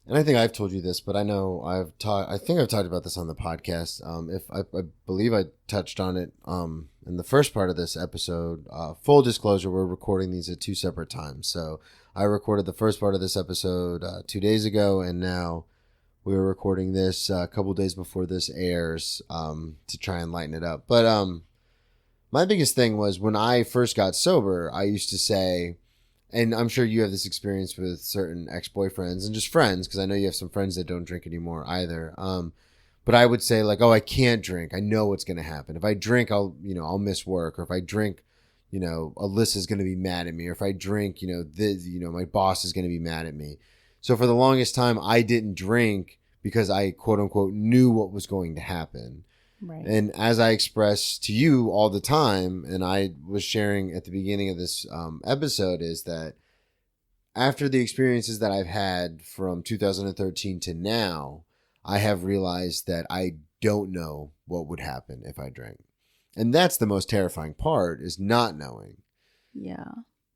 And I think I've told you this, but I know I think I've talked about this on the podcast. If I believe I touched on it, in the first part of this episode. Full disclosure, we're recording these at two separate times. So I recorded the first part of this episode 2 days ago, and now we were recording this a couple days before this airs, to try and lighten it up. But my biggest thing was when I first got sober, I used to say, and I'm sure you have this experience with certain ex-boyfriends and just friends, because I know you have some friends that don't drink anymore either. But I would say like, oh, I can't drink. I know what's going to happen. If I drink, I'll miss work. Or if I drink, Alyssa's going to be mad at me. Or if I drink, my boss is going to be mad at me. So for the longest time, I didn't drink because I, quote unquote, knew what was going to happen. Right. And as I express to you all the time, and I was sharing at the beginning of this episode, is that after the experiences that I've had from 2013 to now, I have realized that I don't know what would happen if I drank. And that's the most terrifying part, is not knowing. Yeah.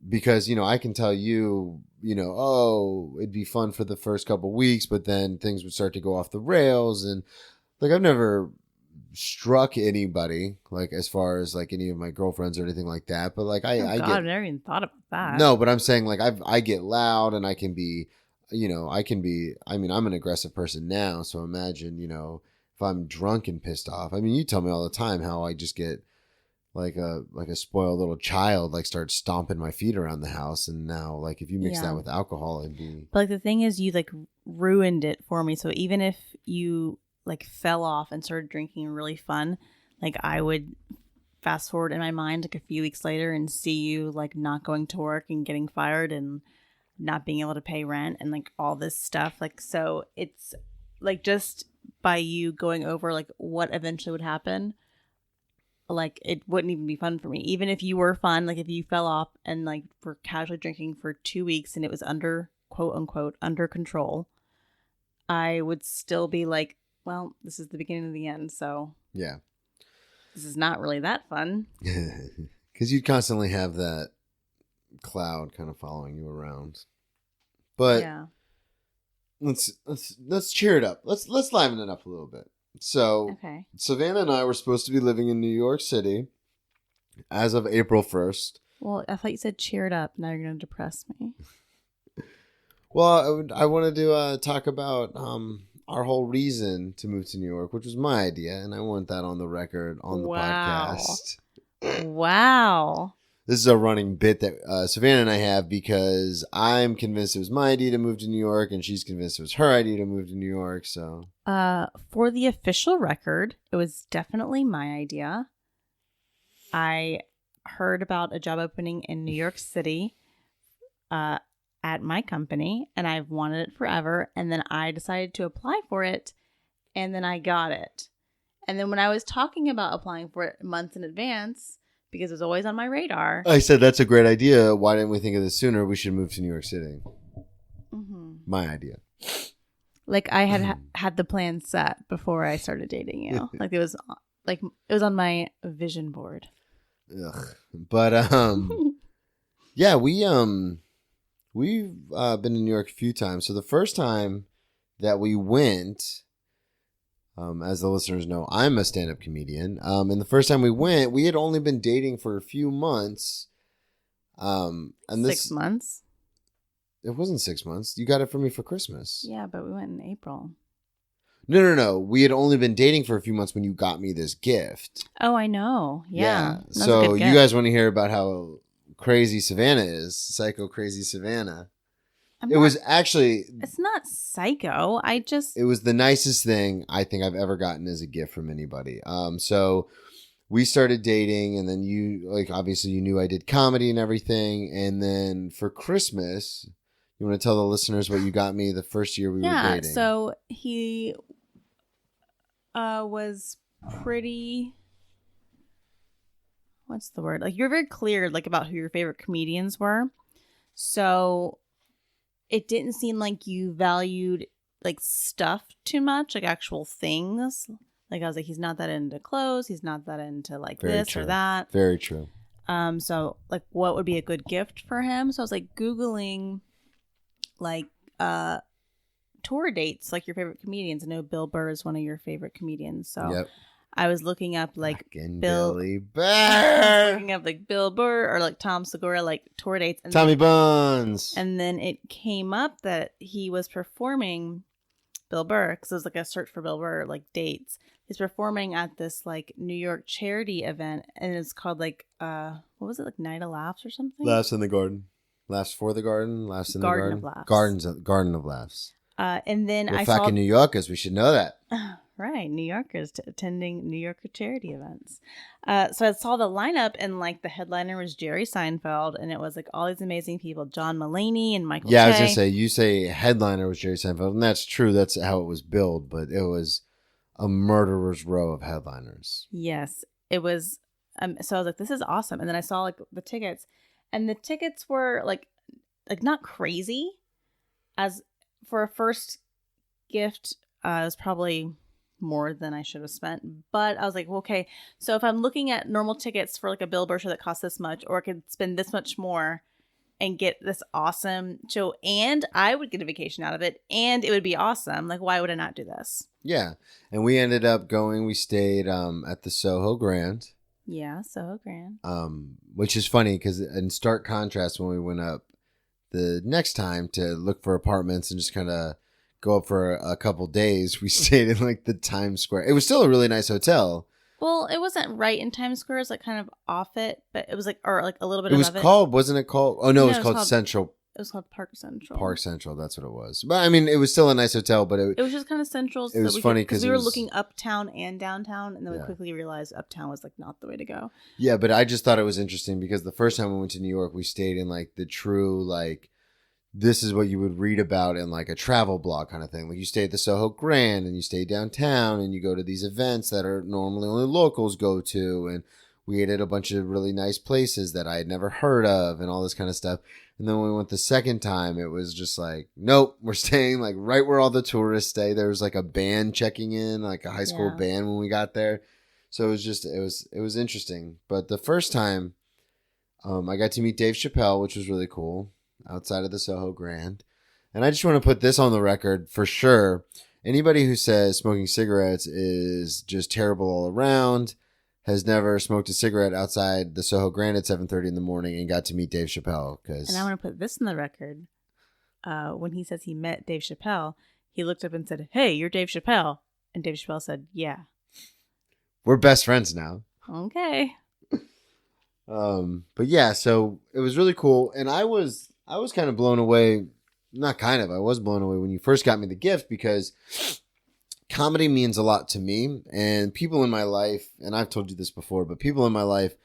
Because, I can tell you, oh, it'd be fun for the first couple weeks, but then things would start to go off the rails. And like, I've never struck anybody, like as far as like any of my girlfriends or anything like that, but like I've never even thought about that. No, but I'm saying like I get loud, and I can be, I'm an aggressive person now, so imagine, if I'm drunk and pissed off. I mean, you tell me all the time how I just get like a spoiled little child, like start stomping my feet around the house, and now like if you mix that with alcohol, it'd be. But like the thing is, you like ruined it for me. So even if you like fell off and started drinking really fun, like I would fast forward in my mind like a few weeks later and see you like not going to work and getting fired and not being able to pay rent and like all this stuff. Like, so it's like just by you going over like what eventually would happen, like it wouldn't even be fun for me. Even if you were fun, like if you fell off and like were casually drinking for 2 weeks and it was under, quote unquote, under control, I would still be like, well, this is the beginning of the end, so yeah, this is not really that fun. Because you'd constantly have that cloud kind of following you around. But yeah, let's cheer it up. Let's liven it up a little bit. So, okay. Savanna and I were supposed to be living in New York City as of April 1st. Well, I thought you said cheer it up. Now you're going to depress me. Well, I wanted to talk about our whole reason to move to New York, which was my idea, and I want that on the record on the podcast. Wow. This is a running bit that Savanna and I have, because I'm convinced it was my idea to move to New York, and she's convinced it was her idea to move to New York. So, for the official record, it was definitely my idea. I heard about a job opening in New York City, at my company, and I've wanted it forever. And then I decided to apply for it, and then I got it. And then when I was talking about applying for it months in advance, because it was always on my radar, I said, that's a great idea. Why didn't we think of this sooner? We should move to New York City. Mm-hmm. My idea. Like I had the plan set before I started dating you. Like it was on my vision board. Ugh. But yeah, we've been in New York a few times. So the first time that we went, as the listeners know, I'm a stand-up comedian. And the first time we went, we had only been dating for a few months. And 6 months? It wasn't 6 months. You got it for me for Christmas. Yeah, but we went in April. No. We had only been dating for a few months when you got me this gift. Oh, I know. Yeah. So you guys want to hear about how crazy Savanna is, psycho crazy Savanna. It's not psycho. It was the nicest thing I think I've ever gotten as a gift from anybody. So we started dating, and then you, like, obviously you knew I did comedy and everything. And then for Christmas, You want to tell the listeners what you got me the first year we were dating? So he was pretty, what's the word? Like, you're very clear, like, about who your favorite comedians were. So it didn't seem like you valued, like, stuff too much, like actual things. Like, I was like, he's not that into clothes. He's not that into, like, Very this true. or that. Very true. So, like, what would be a good gift for him? So I was, like, Googling, like, tour dates, like your favorite comedians. I know Bill Burr is one of your favorite comedians, so I was looking up like Billy Burr, looking up like Bill Burr or like Tom Segura, like tour dates. And Tommy Buns. And then it came up that he was performing, Bill Burr, because it was like a search for Bill Burr, like dates. He's performing at this like New York charity event, and it's called like what was it, like Night of Laughs or something? Laughs in the Garden. Laughs for the Garden. Laughs in the Garden. Of Laughs. Garden of Laughs. And then We're fucking New Yorkers. We should know that. Right, New Yorkers attending New Yorker charity events. So I saw the lineup, and like the headliner was Jerry Seinfeld, and it was like all these amazing people: John Mulaney and Michael. Yeah, Che. I was gonna say, you say headliner was Jerry Seinfeld, and that's true. That's how it was billed, but it was a murderer's row of headliners. Yes, it was. So I was like, this is awesome. And then I saw like the tickets, and the tickets were like not crazy. As for a first gift, it was probably more than I should have spent. But I was like, well, okay, so if I'm looking at normal tickets for like a Bill Burr show that costs this much, or I could spend this much more and get this awesome show, and I would get a vacation out of it, and it would be awesome. Like, why would I not do this? Yeah, and we ended up going. We stayed at the Soho Grand. Yeah, Soho Grand. Which is funny because in stark contrast, when we went up the next time to look for apartments and just kind of go up for a couple days, we stayed in like the Times Square. It was still a really nice hotel. Well, it wasn't right in Times Square. It was like kind of off it, but it was like, or like a little bit It was above called, wasn't it called? Oh, no, it was called called Central. It was called Park Central. Park Central, that's what it was. But I mean, it was still a nice hotel, but it was just kind of central. It was funny because we were looking uptown and downtown, and then we Yeah. quickly realized uptown was like not the way to go. Yeah, but I just thought it was interesting because the first time we went to New York, we stayed in like the true, like, this is what you would read about in like a travel blog kind of thing. Like, you stay at the Soho Grand and you stay downtown and you go to these events that are normally only locals go to. And we ate at a bunch of really nice places that I had never heard of and all this kind of stuff. And then when we went the second time, it was just like, nope, we're staying like right where all the tourists stay. There was like a band checking in, like a high school band when we got there. So it was just, it was interesting. But the first time, I got to meet Dave Chappelle, which was really cool, outside of the Soho Grand. And I just want to put this on the record for sure. Anybody who says smoking cigarettes is just terrible all around has never smoked a cigarette outside the Soho Grand at 7:30 in the morning and got to meet Dave Chappelle. And I want to put this on the record. When he says he met Dave Chappelle, he looked up and said, "Hey, you're Dave Chappelle." And Dave Chappelle said, "Yeah." We're best friends now. Okay. But yeah, so it was really cool. And I was kind of blown away. Not kind of, I was blown away when you first got me the gift, because comedy means a lot to me, and people in my life, and I've told you this before, but people in my life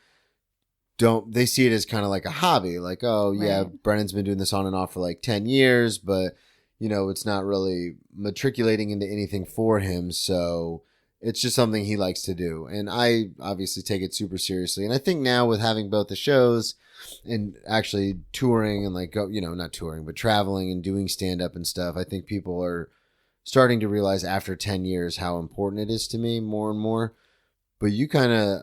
they see it as kind of like a hobby. Like, oh yeah, Right. Brennan's been doing this on and off for like 10 years, but it's not really matriculating into anything for him. So it's just something he likes to do. And I obviously take it super seriously. And I think now with having both the shows and actually touring and like, not touring, but traveling and doing stand up and stuff, I think people are starting to realize after 10 years how important it is to me more and more. But you kind of,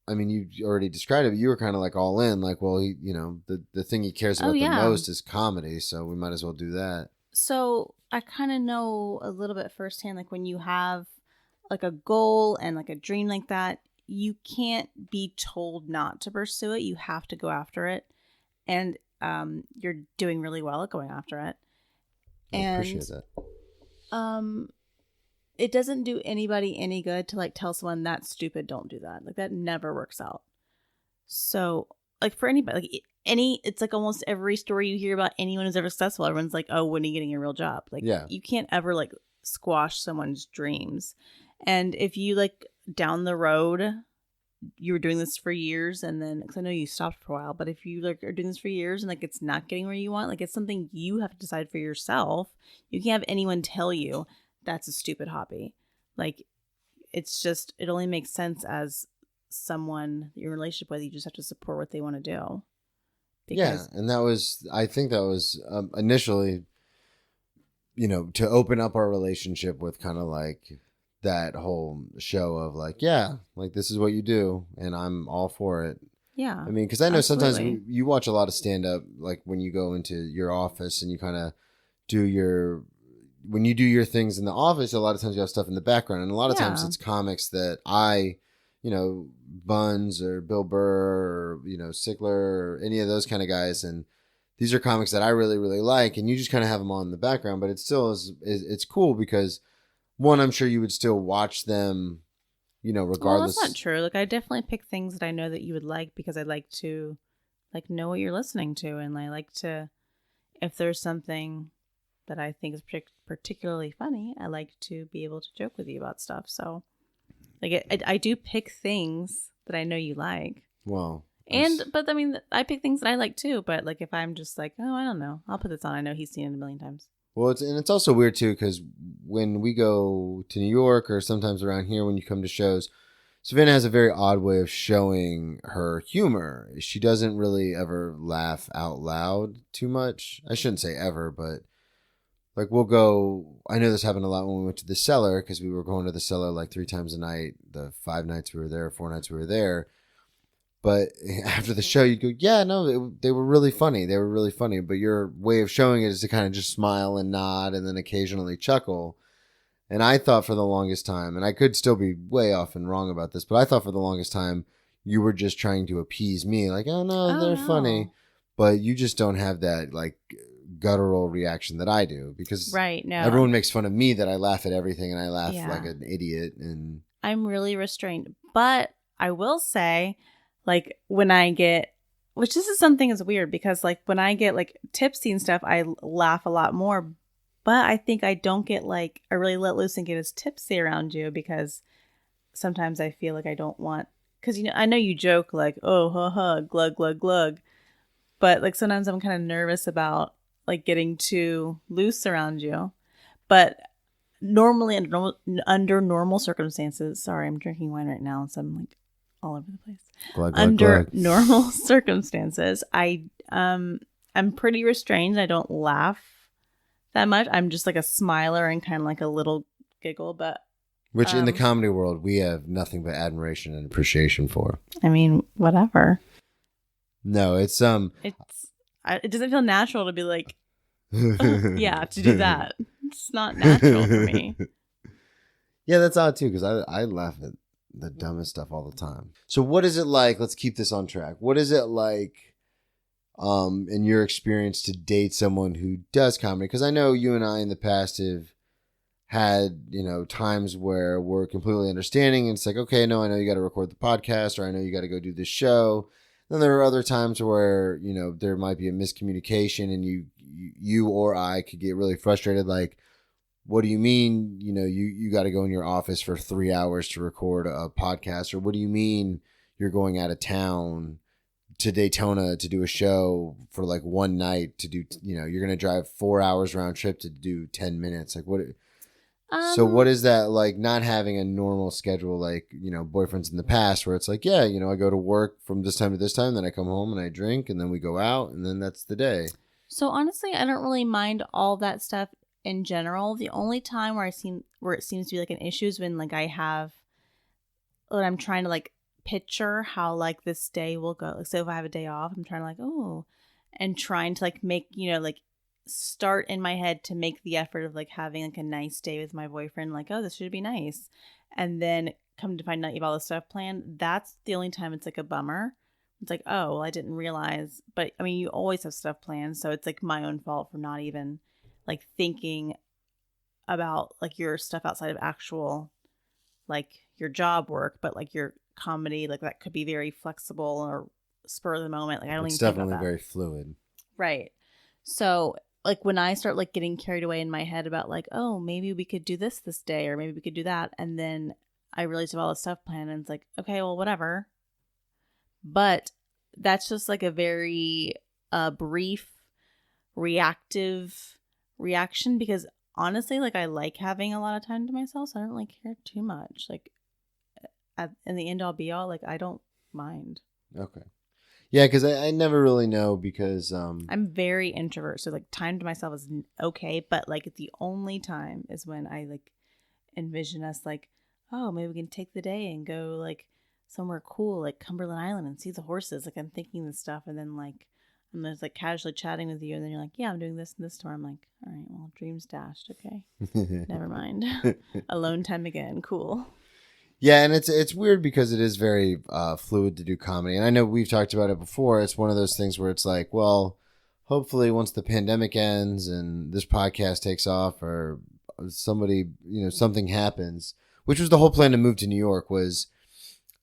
I mean, you already described it, but you were kind of like all in, like, well, he, the thing he cares about the most is comedy. So we might as well do that. So I kind of know a little bit firsthand, like when you have like a goal and like a dream like that, you can't be told not to pursue it. You have to go after it. And you're doing really well at going after it. I appreciate that. It doesn't do anybody any good to like tell someone that's stupid, don't do that. Like that never works out. So like for anybody, like it's like almost every story you hear about anyone who's ever successful, everyone's like, oh, when are you getting a real job? Like, you can't ever like squash someone's dreams. And if you like down the road you were doing this for years and then, because I know you stopped for a while, but if you like are doing this for years and like it's not getting where you want, like it's something you have to decide for yourself. You can't have anyone tell you that's a stupid hobby. Like it's just, it only makes sense as someone you're in a relationship with. You just have to support what they want to do. Yeah, and I think that was initially, to open up our relationship with kind of like that whole show of like, yeah, like this is what you do, and I'm all for it. Yeah. I mean, because I know absolutely. sometimes you watch a lot of stand up, like when you go into your office and you kind of when you do your things in the office, a lot of times you have stuff in the background, and a lot of times Yeah. it's comics that Buns or Bill Burr or, Sickler or any of those kind of guys. And these are comics that I really, really like. And you just kind of have them on in the background, but it still it's cool because one, I'm sure you would still watch them, regardless. Well, that's not true. Like I definitely pick things that I know that you would like because I like to like know what you're listening to. And I like to, if there's something that I think is particularly funny, I like to be able to joke with you about stuff. So like I do pick things that I know you like. Well, but I mean, I pick things that I like too. But like if I'm just like, oh, I don't know, I'll put this on. I know he's seen it a million times. Well, it's also weird too because when we go to New York or sometimes around here when you come to shows, Savanna has a very odd way of showing her humor. She doesn't really ever laugh out loud too much. I shouldn't say ever, but like we'll go. I know this happened a lot when we went to the Cellar because we were going to the Cellar like 3 times a night. The 5 nights we were there, 4 nights we were there. But after the show, you go, yeah, no, they were really funny. They were really funny. But your way of showing it is to kind of just smile and nod and then occasionally chuckle. And I thought for the longest time, and I could still be way off and wrong about this, but I thought for the longest time you were just trying to appease me. Like, oh, no, they're funny. But you just don't have that, like, guttural reaction that I do. Because right, no. everyone makes fun of me that I laugh at everything and I laugh like an idiot. And I'm really restrained. But I will say, like, when I get, which this is something is weird because, like, when I get, like, tipsy and stuff, I laugh a lot more. But I think I don't get, like, I really let loose and get as tipsy around you because sometimes I feel like I don't want, because, I know you joke, like, oh, ha, ha, glug, glug, glug. But, like, sometimes I'm kind of nervous about, like, getting too loose around you. But normally, under normal circumstances, sorry, I'm drinking wine right now, so I'm, like, all over the place. Glug, glug, under glug. normal circumstances, I'm pretty restrained. I don't laugh that much. I'm just like a smiler and kind of like a little giggle, but which in the comedy world we have nothing but admiration and appreciation for. I mean, whatever. No, it doesn't feel natural to be like, yeah, to do that. It's not natural for me. Yeah, that's odd too because I laugh at the dumbest stuff all the time. So what is it like? Let's keep this on track. What is it like? In your experience to date someone who does comedy? Because I know you and I in the past have had, times where we're completely understanding and it's like, okay, no, I know you got to record the podcast or I know you got to go do this show. Then there are other times where, there might be a miscommunication and you or I could get really frustrated. Like, what do you mean, you got to go in your office for 3 hours to record a podcast? Or what do you mean you're going out of town to Daytona to do a show for like one night to do, you're going to drive 4 hours round trip to do 10 minutes. Like what? So what is that like not having a normal schedule, like, boyfriends in the past where it's like, yeah, I go to work from this time to this time, then I come home and I drink and then we go out and then that's the day. So honestly, I don't really mind all that stuff in general. The only time where it seems to be like an issue is when like when I'm trying to like picture how like this day will go. Like, so if I have a day off, I'm trying to like, oh, and trying to like make, like start in my head to make the effort of like having like a nice day with my boyfriend. Like, oh, this should be nice. And then come to find out you have all this stuff planned. That's the only time it's like a bummer. It's like, oh, well, I didn't realize. But I mean, you always have stuff planned. So it's like my own fault for not even like thinking about like your stuff outside of actual like your job work, but like your comedy, like that could be very flexible or spur of the moment. Like I don't it's even think about definitely that. Very fluid. Right. So like when I start like getting carried away in my head about like, oh, maybe we could do this day or maybe we could do that. And then I realize I have all this stuff planned and it's like, okay, well, whatever. But that's just like a very brief reactive reaction, because honestly, like, I like having a lot of time to myself, so I don't like care too much. Like, in the end all be all, like, I don't mind. Okay. Yeah, because I never really know, because I'm very introvert, so like time to myself is okay, but like the only time is when I like envision us like, oh, maybe we can take the day and go like somewhere cool like Cumberland Island and see the horses. Like, I'm thinking this stuff, and then like I'm just like casually chatting with you, and then you're like, yeah, I'm doing this and this tomorrow. I'm like, all right, well, dreams dashed. Okay, never mind. Alone time again. Cool. Yeah, and it's weird because it is very fluid to do comedy. And I know we've talked about it before. It's one of those things where it's like, well, hopefully once the pandemic ends and this podcast takes off, or somebody, something happens, which was the whole plan to move to New York, was,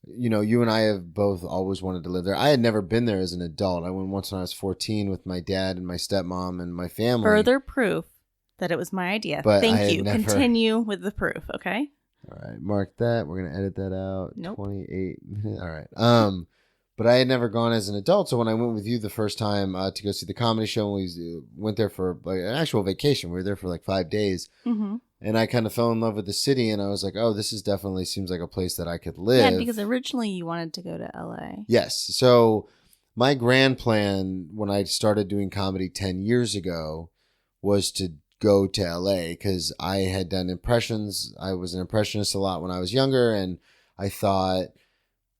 you and I have both always wanted to live there. I had never been there as an adult. I went once when I was 14 with my dad and my stepmom and my family. Further proof that it was my idea. But Thank you. Never... Continue with the proof, okay? All right, mark that. We're gonna edit that out. Nope. 28 minutes. All right. But I had never gone as an adult, so when I went with you the first time to go see the comedy show, we went there for like an actual vacation. We were there for like 5 days, and I kind of fell in love with the city, and I was like, oh, this is definitely seems like a place that I could live. Yeah, because originally you wanted to go to LA. Yes. So my grand plan when I started doing comedy 10 years ago was to go to LA, because I had done impressions. I was an impressionist a lot when I was younger, and I thought,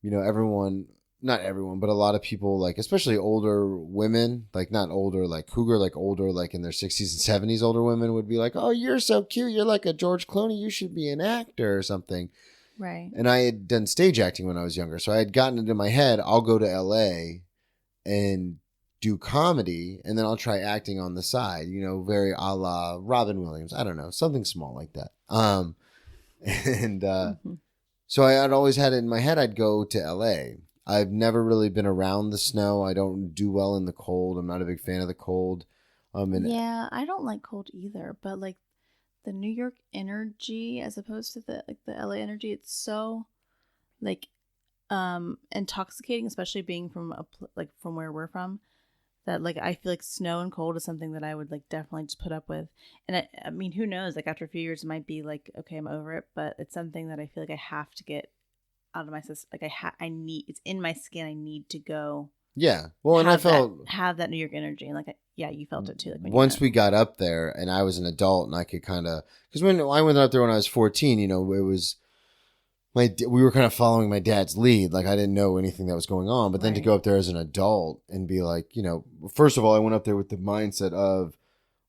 not everyone, but a lot of people, like especially older women, like not older like cougar, like older like in their 60s and 70s, older women would be like, oh, you're so cute, you're like a George Clooney, you should be an actor or something. Right. And I had done stage acting when I was younger, so I had gotten into my head, I'll go to LA and do comedy, and then I'll try acting on the side, very a la Robin Williams. I don't know, something small like that. So I had always had it in my head I'd go to LA. I've never really been around the snow. I don't do well in the cold. I'm not a big fan of the cold. Yeah, I don't like cold either, but like the New York energy as opposed to the LA energy, it's so like intoxicating, especially being from from where we're from. That like I feel like snow and cold is something that I would like definitely just put up with. And I mean, who knows? Like after a few years, it might be like, okay, I'm over it. But it's something that I feel like I have to get out of my system. Like I need, it's in my skin. I need to go. Yeah. Well, and I felt have that New York energy, and like yeah, you felt it too. Like once we got up there, and I was an adult, and I could kind of, because when I went up there when I was 14, it was. We were kind of following my dad's lead. Like I didn't know anything that was going on, but then to go up there as an adult and be like, first of all, I went up there with the mindset of,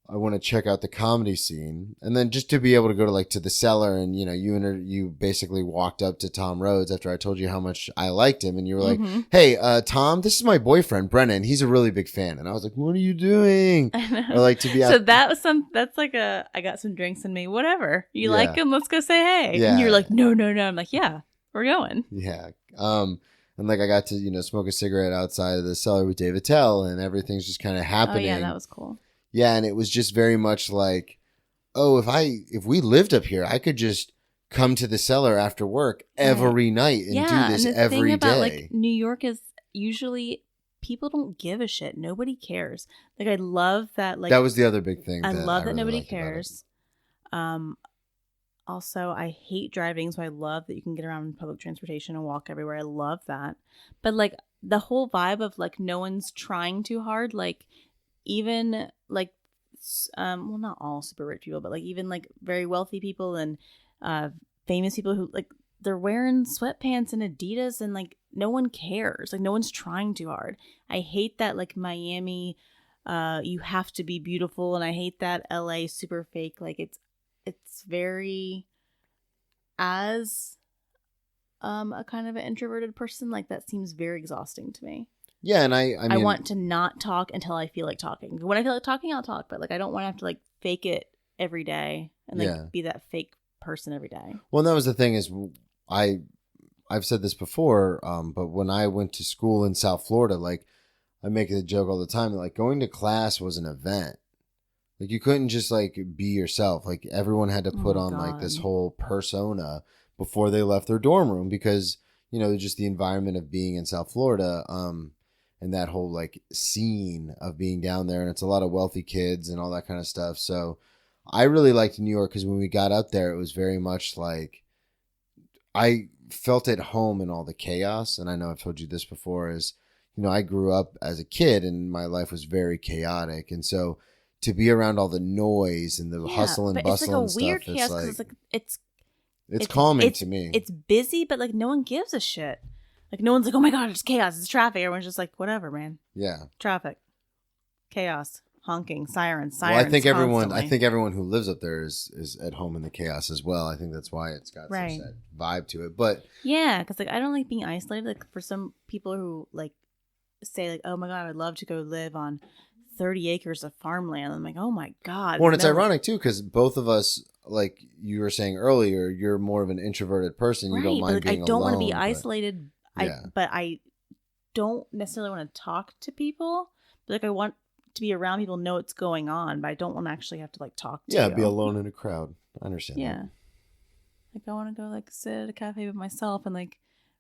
I want to check out the comedy scene. And then just to be able to go to the cellar, and, you basically walked up to Tom Rhodes after I told you how much I liked him. And you were like, hey, Tom, this is my boyfriend, Brennan. He's a really big fan. And I was like, what are you doing? Or like to be out. So that's like I got some drinks in me. Whatever. You like him? Let's go say hey. Yeah. And you're like, no. I'm like, yeah, we're going. Yeah. And like I got to, smoke a cigarette outside of the cellar with Dave Attell, and everything's just kind of happening. Oh yeah, that was cool. Yeah, and it was just very much like, oh, if we lived up here, I could just come to the cellar after work every night and do this and the every thing about, day. Like New York is usually people don't give a shit. Nobody cares. Like I love that. Like that was the other big thing. I love that really nobody cares. Also, I hate driving, so I love that you can get around in public transportation and walk everywhere. I love that. But like the whole vibe of like no one's trying too hard, like. Even like well, not all super rich people, but like even like very wealthy people and famous people who like they're wearing sweatpants and Adidas, and like no one cares. Like no one's trying too hard. I hate that like Miami you have to be beautiful, and I hate that LA super fake. Like it's very, as a kind of an introverted person, like that seems very exhausting to me. Yeah, and I mean, I want to not talk until I feel like talking. When I feel like talking, I'll talk. But like, I don't want to have to like fake it every day and like be that fake person every day. Well, and that was the thing is, I've said this before, but when I went to school in South Florida, like I make the joke all the time that like going to class was an event. Like you couldn't just like be yourself. Like everyone had to put on like this whole persona before they left their dorm room, because you know, just the environment of being in South Florida, and that whole like scene of being down there, and it's a lot of wealthy kids and all that kind of stuff. So I really liked New York because when we got up there, it was very much like I felt at home in all the chaos. And I know I've told you this before is, you know, I grew up as a kid and my life was very chaotic. And so to be around all the noise and the hustle and bustle and stuff, it's calming to me. It's busy, but like no one gives a shit. Like no one's like, oh my God, it's chaos, it's traffic. Everyone's just like, whatever, man. Yeah. Traffic, chaos, honking, sirens. Well, I think everyone who lives up there is at home in the chaos as well. I think that's why it's got such that vibe to it. But yeah, because like I don't like being isolated. Like for some people who like say like, oh my God, I'd love to go live on 30 acres of farmland. I'm like, oh my God. Well, and it's ironic too, because both of us, like you were saying earlier, you're more of an introverted person. You don't mind being alone. I don't want to be isolated. Yeah. But I don't necessarily want to talk to people. But like I want to be around people, know what's going on, but I don't want to actually have to like talk to you. Be alone in a crowd. I understand. Yeah. Like I want to go like sit at a cafe with myself and like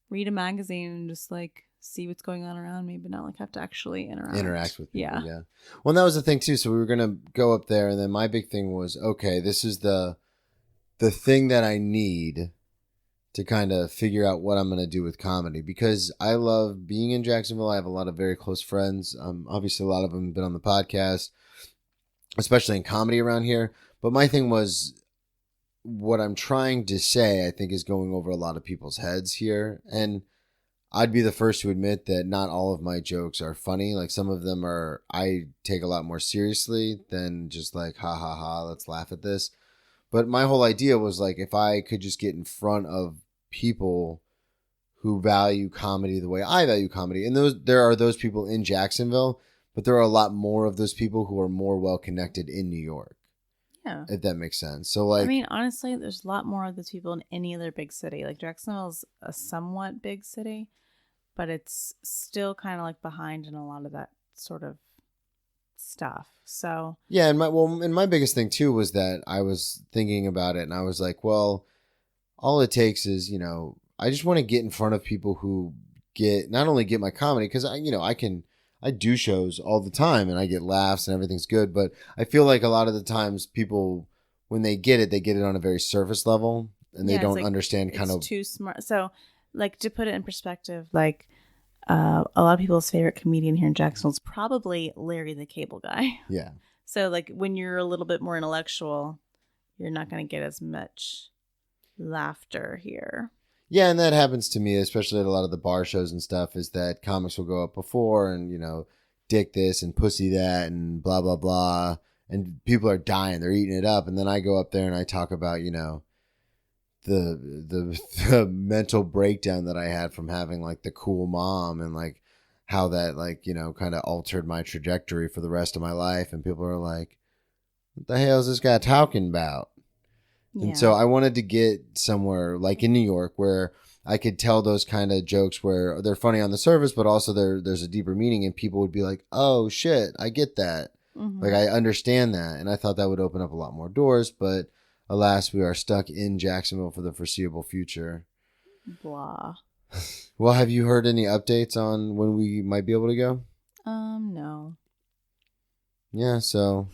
read a magazine and just like see what's going on around me, but not like have to actually interact with people. Yeah. Well, that was the thing too. So we were gonna go up there, and then my big thing was, okay, this is the thing that I need to kind of figure out what I'm gonna do with comedy, because I love being in Jacksonville. I have a lot of very close friends. Obviously a lot of them have been on the podcast, especially in comedy around here. But my thing was, what I'm trying to say, I think, is going over a lot of people's heads here, and I'd be the first to admit that not all of my jokes are funny. Like some of them I take a lot more seriously than just like, ha ha ha, let's laugh at this. But my whole idea was like, if I could just get in front of people who value comedy the way I value comedy, and there are those people in Jacksonville, but there are a lot more of those people who are more well connected in New York. Yeah. If that makes sense. So like, I mean, honestly, there's a lot more of those people in any other big city. Like Jacksonville's a somewhat big city, but it's still kind of like behind in a lot of that sort of stuff. So yeah, and my biggest thing too was that I was thinking about it, and I was like, well, all it takes is, you know, I just want to get in front of people who not only get my comedy, because I do shows all the time and I get laughs and everything's good, but I feel like a lot of the times people, when they get it on a very surface level, and they don't understand kind of too smart. So like to put it in perspective, like a lot of people's favorite comedian here in Jacksonville is probably Larry the Cable Guy. Yeah. So like when you're a little bit more intellectual, you're not going to get as much laughter here. Yeah, and that happens to me, especially at a lot of the bar shows and stuff, is that comics will go up before and, you know, dick this and pussy that and blah, blah, blah. And people are dying. They're eating it up. And then I go up there and I talk about, you know, the mental breakdown that I had from having like the cool mom, and like how that like, you know, kind of altered my trajectory for the rest of my life. And people are like, what the hell is this guy talking about? Yeah. And so I wanted to get somewhere like in New York where I could tell those kind of jokes where they're funny on the surface, but also there's a deeper meaning, and people would be like, oh shit, I get that. Mm-hmm. Like I understand that. And I thought that would open up a lot more doors, but alas, we are stuck in Jacksonville for the foreseeable future. Blah. Well, have you heard any updates on when we might be able to go? No. Yeah, so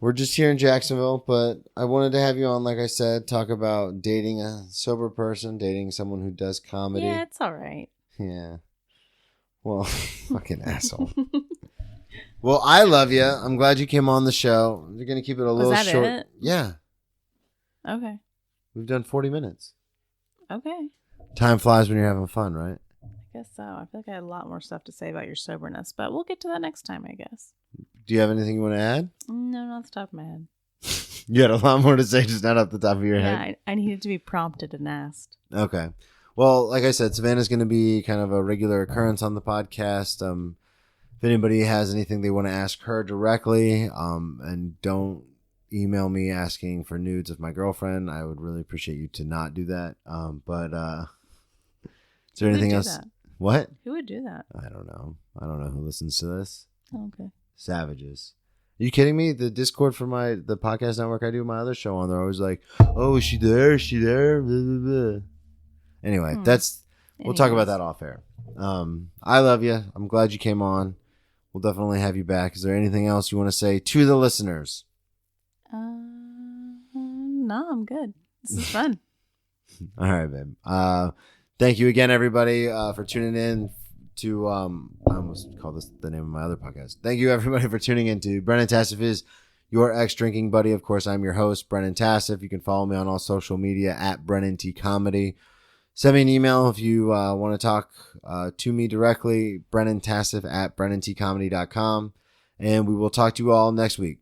we're just here in Jacksonville, but I wanted to have you on, like I said, talk about dating a sober person, dating someone who does comedy. Yeah, it's all right. Yeah. Well, fucking asshole. Well, I love you. I'm glad you came on the show. You're going to keep it a little short. It? Yeah. Okay. We've done 40 minutes. Okay. Time flies when you're having fun, right? I guess so. I feel like I had a lot more stuff to say about your soberness, but we'll get to that next time, I guess. Do you have anything you want to add? No, not off the top of my head. You had a lot more to say, just not off the top of your head. Yeah, I needed to be prompted and asked. Okay. Well, like I said, Savanna's going to be kind of a regular occurrence on the podcast. If anybody has anything they want to ask her directly, and don't email me asking for nudes of my girlfriend, I would really appreciate you to not do that. But is there anything else? That? What? Who would do that? I don't know. I don't know who listens to this. Oh, okay. Savages. Are you kidding me? The Discord for the podcast network I do my other show on, they're always like, oh, is she there? Is she there? Blah, blah, blah. Anyway, that's We'll talk about that off air. I love you. I'm glad you came on. We'll definitely have you back. Is there anything else you want to say to the listeners? No, I'm good. This is fun. All right, babe. Thank you again, everybody, for tuning in to, I almost called this the name of my other podcast. Thank you, everybody, for tuning in to Brennan Tassif is your ex-drinking buddy. Of course, I'm your host, Brennan Tassif. You can follow me on all social media at Brennan T Comedy. Send me an email if you want to talk to me directly, brennantassif at brennantcomedy.com. And we will talk to you all next week.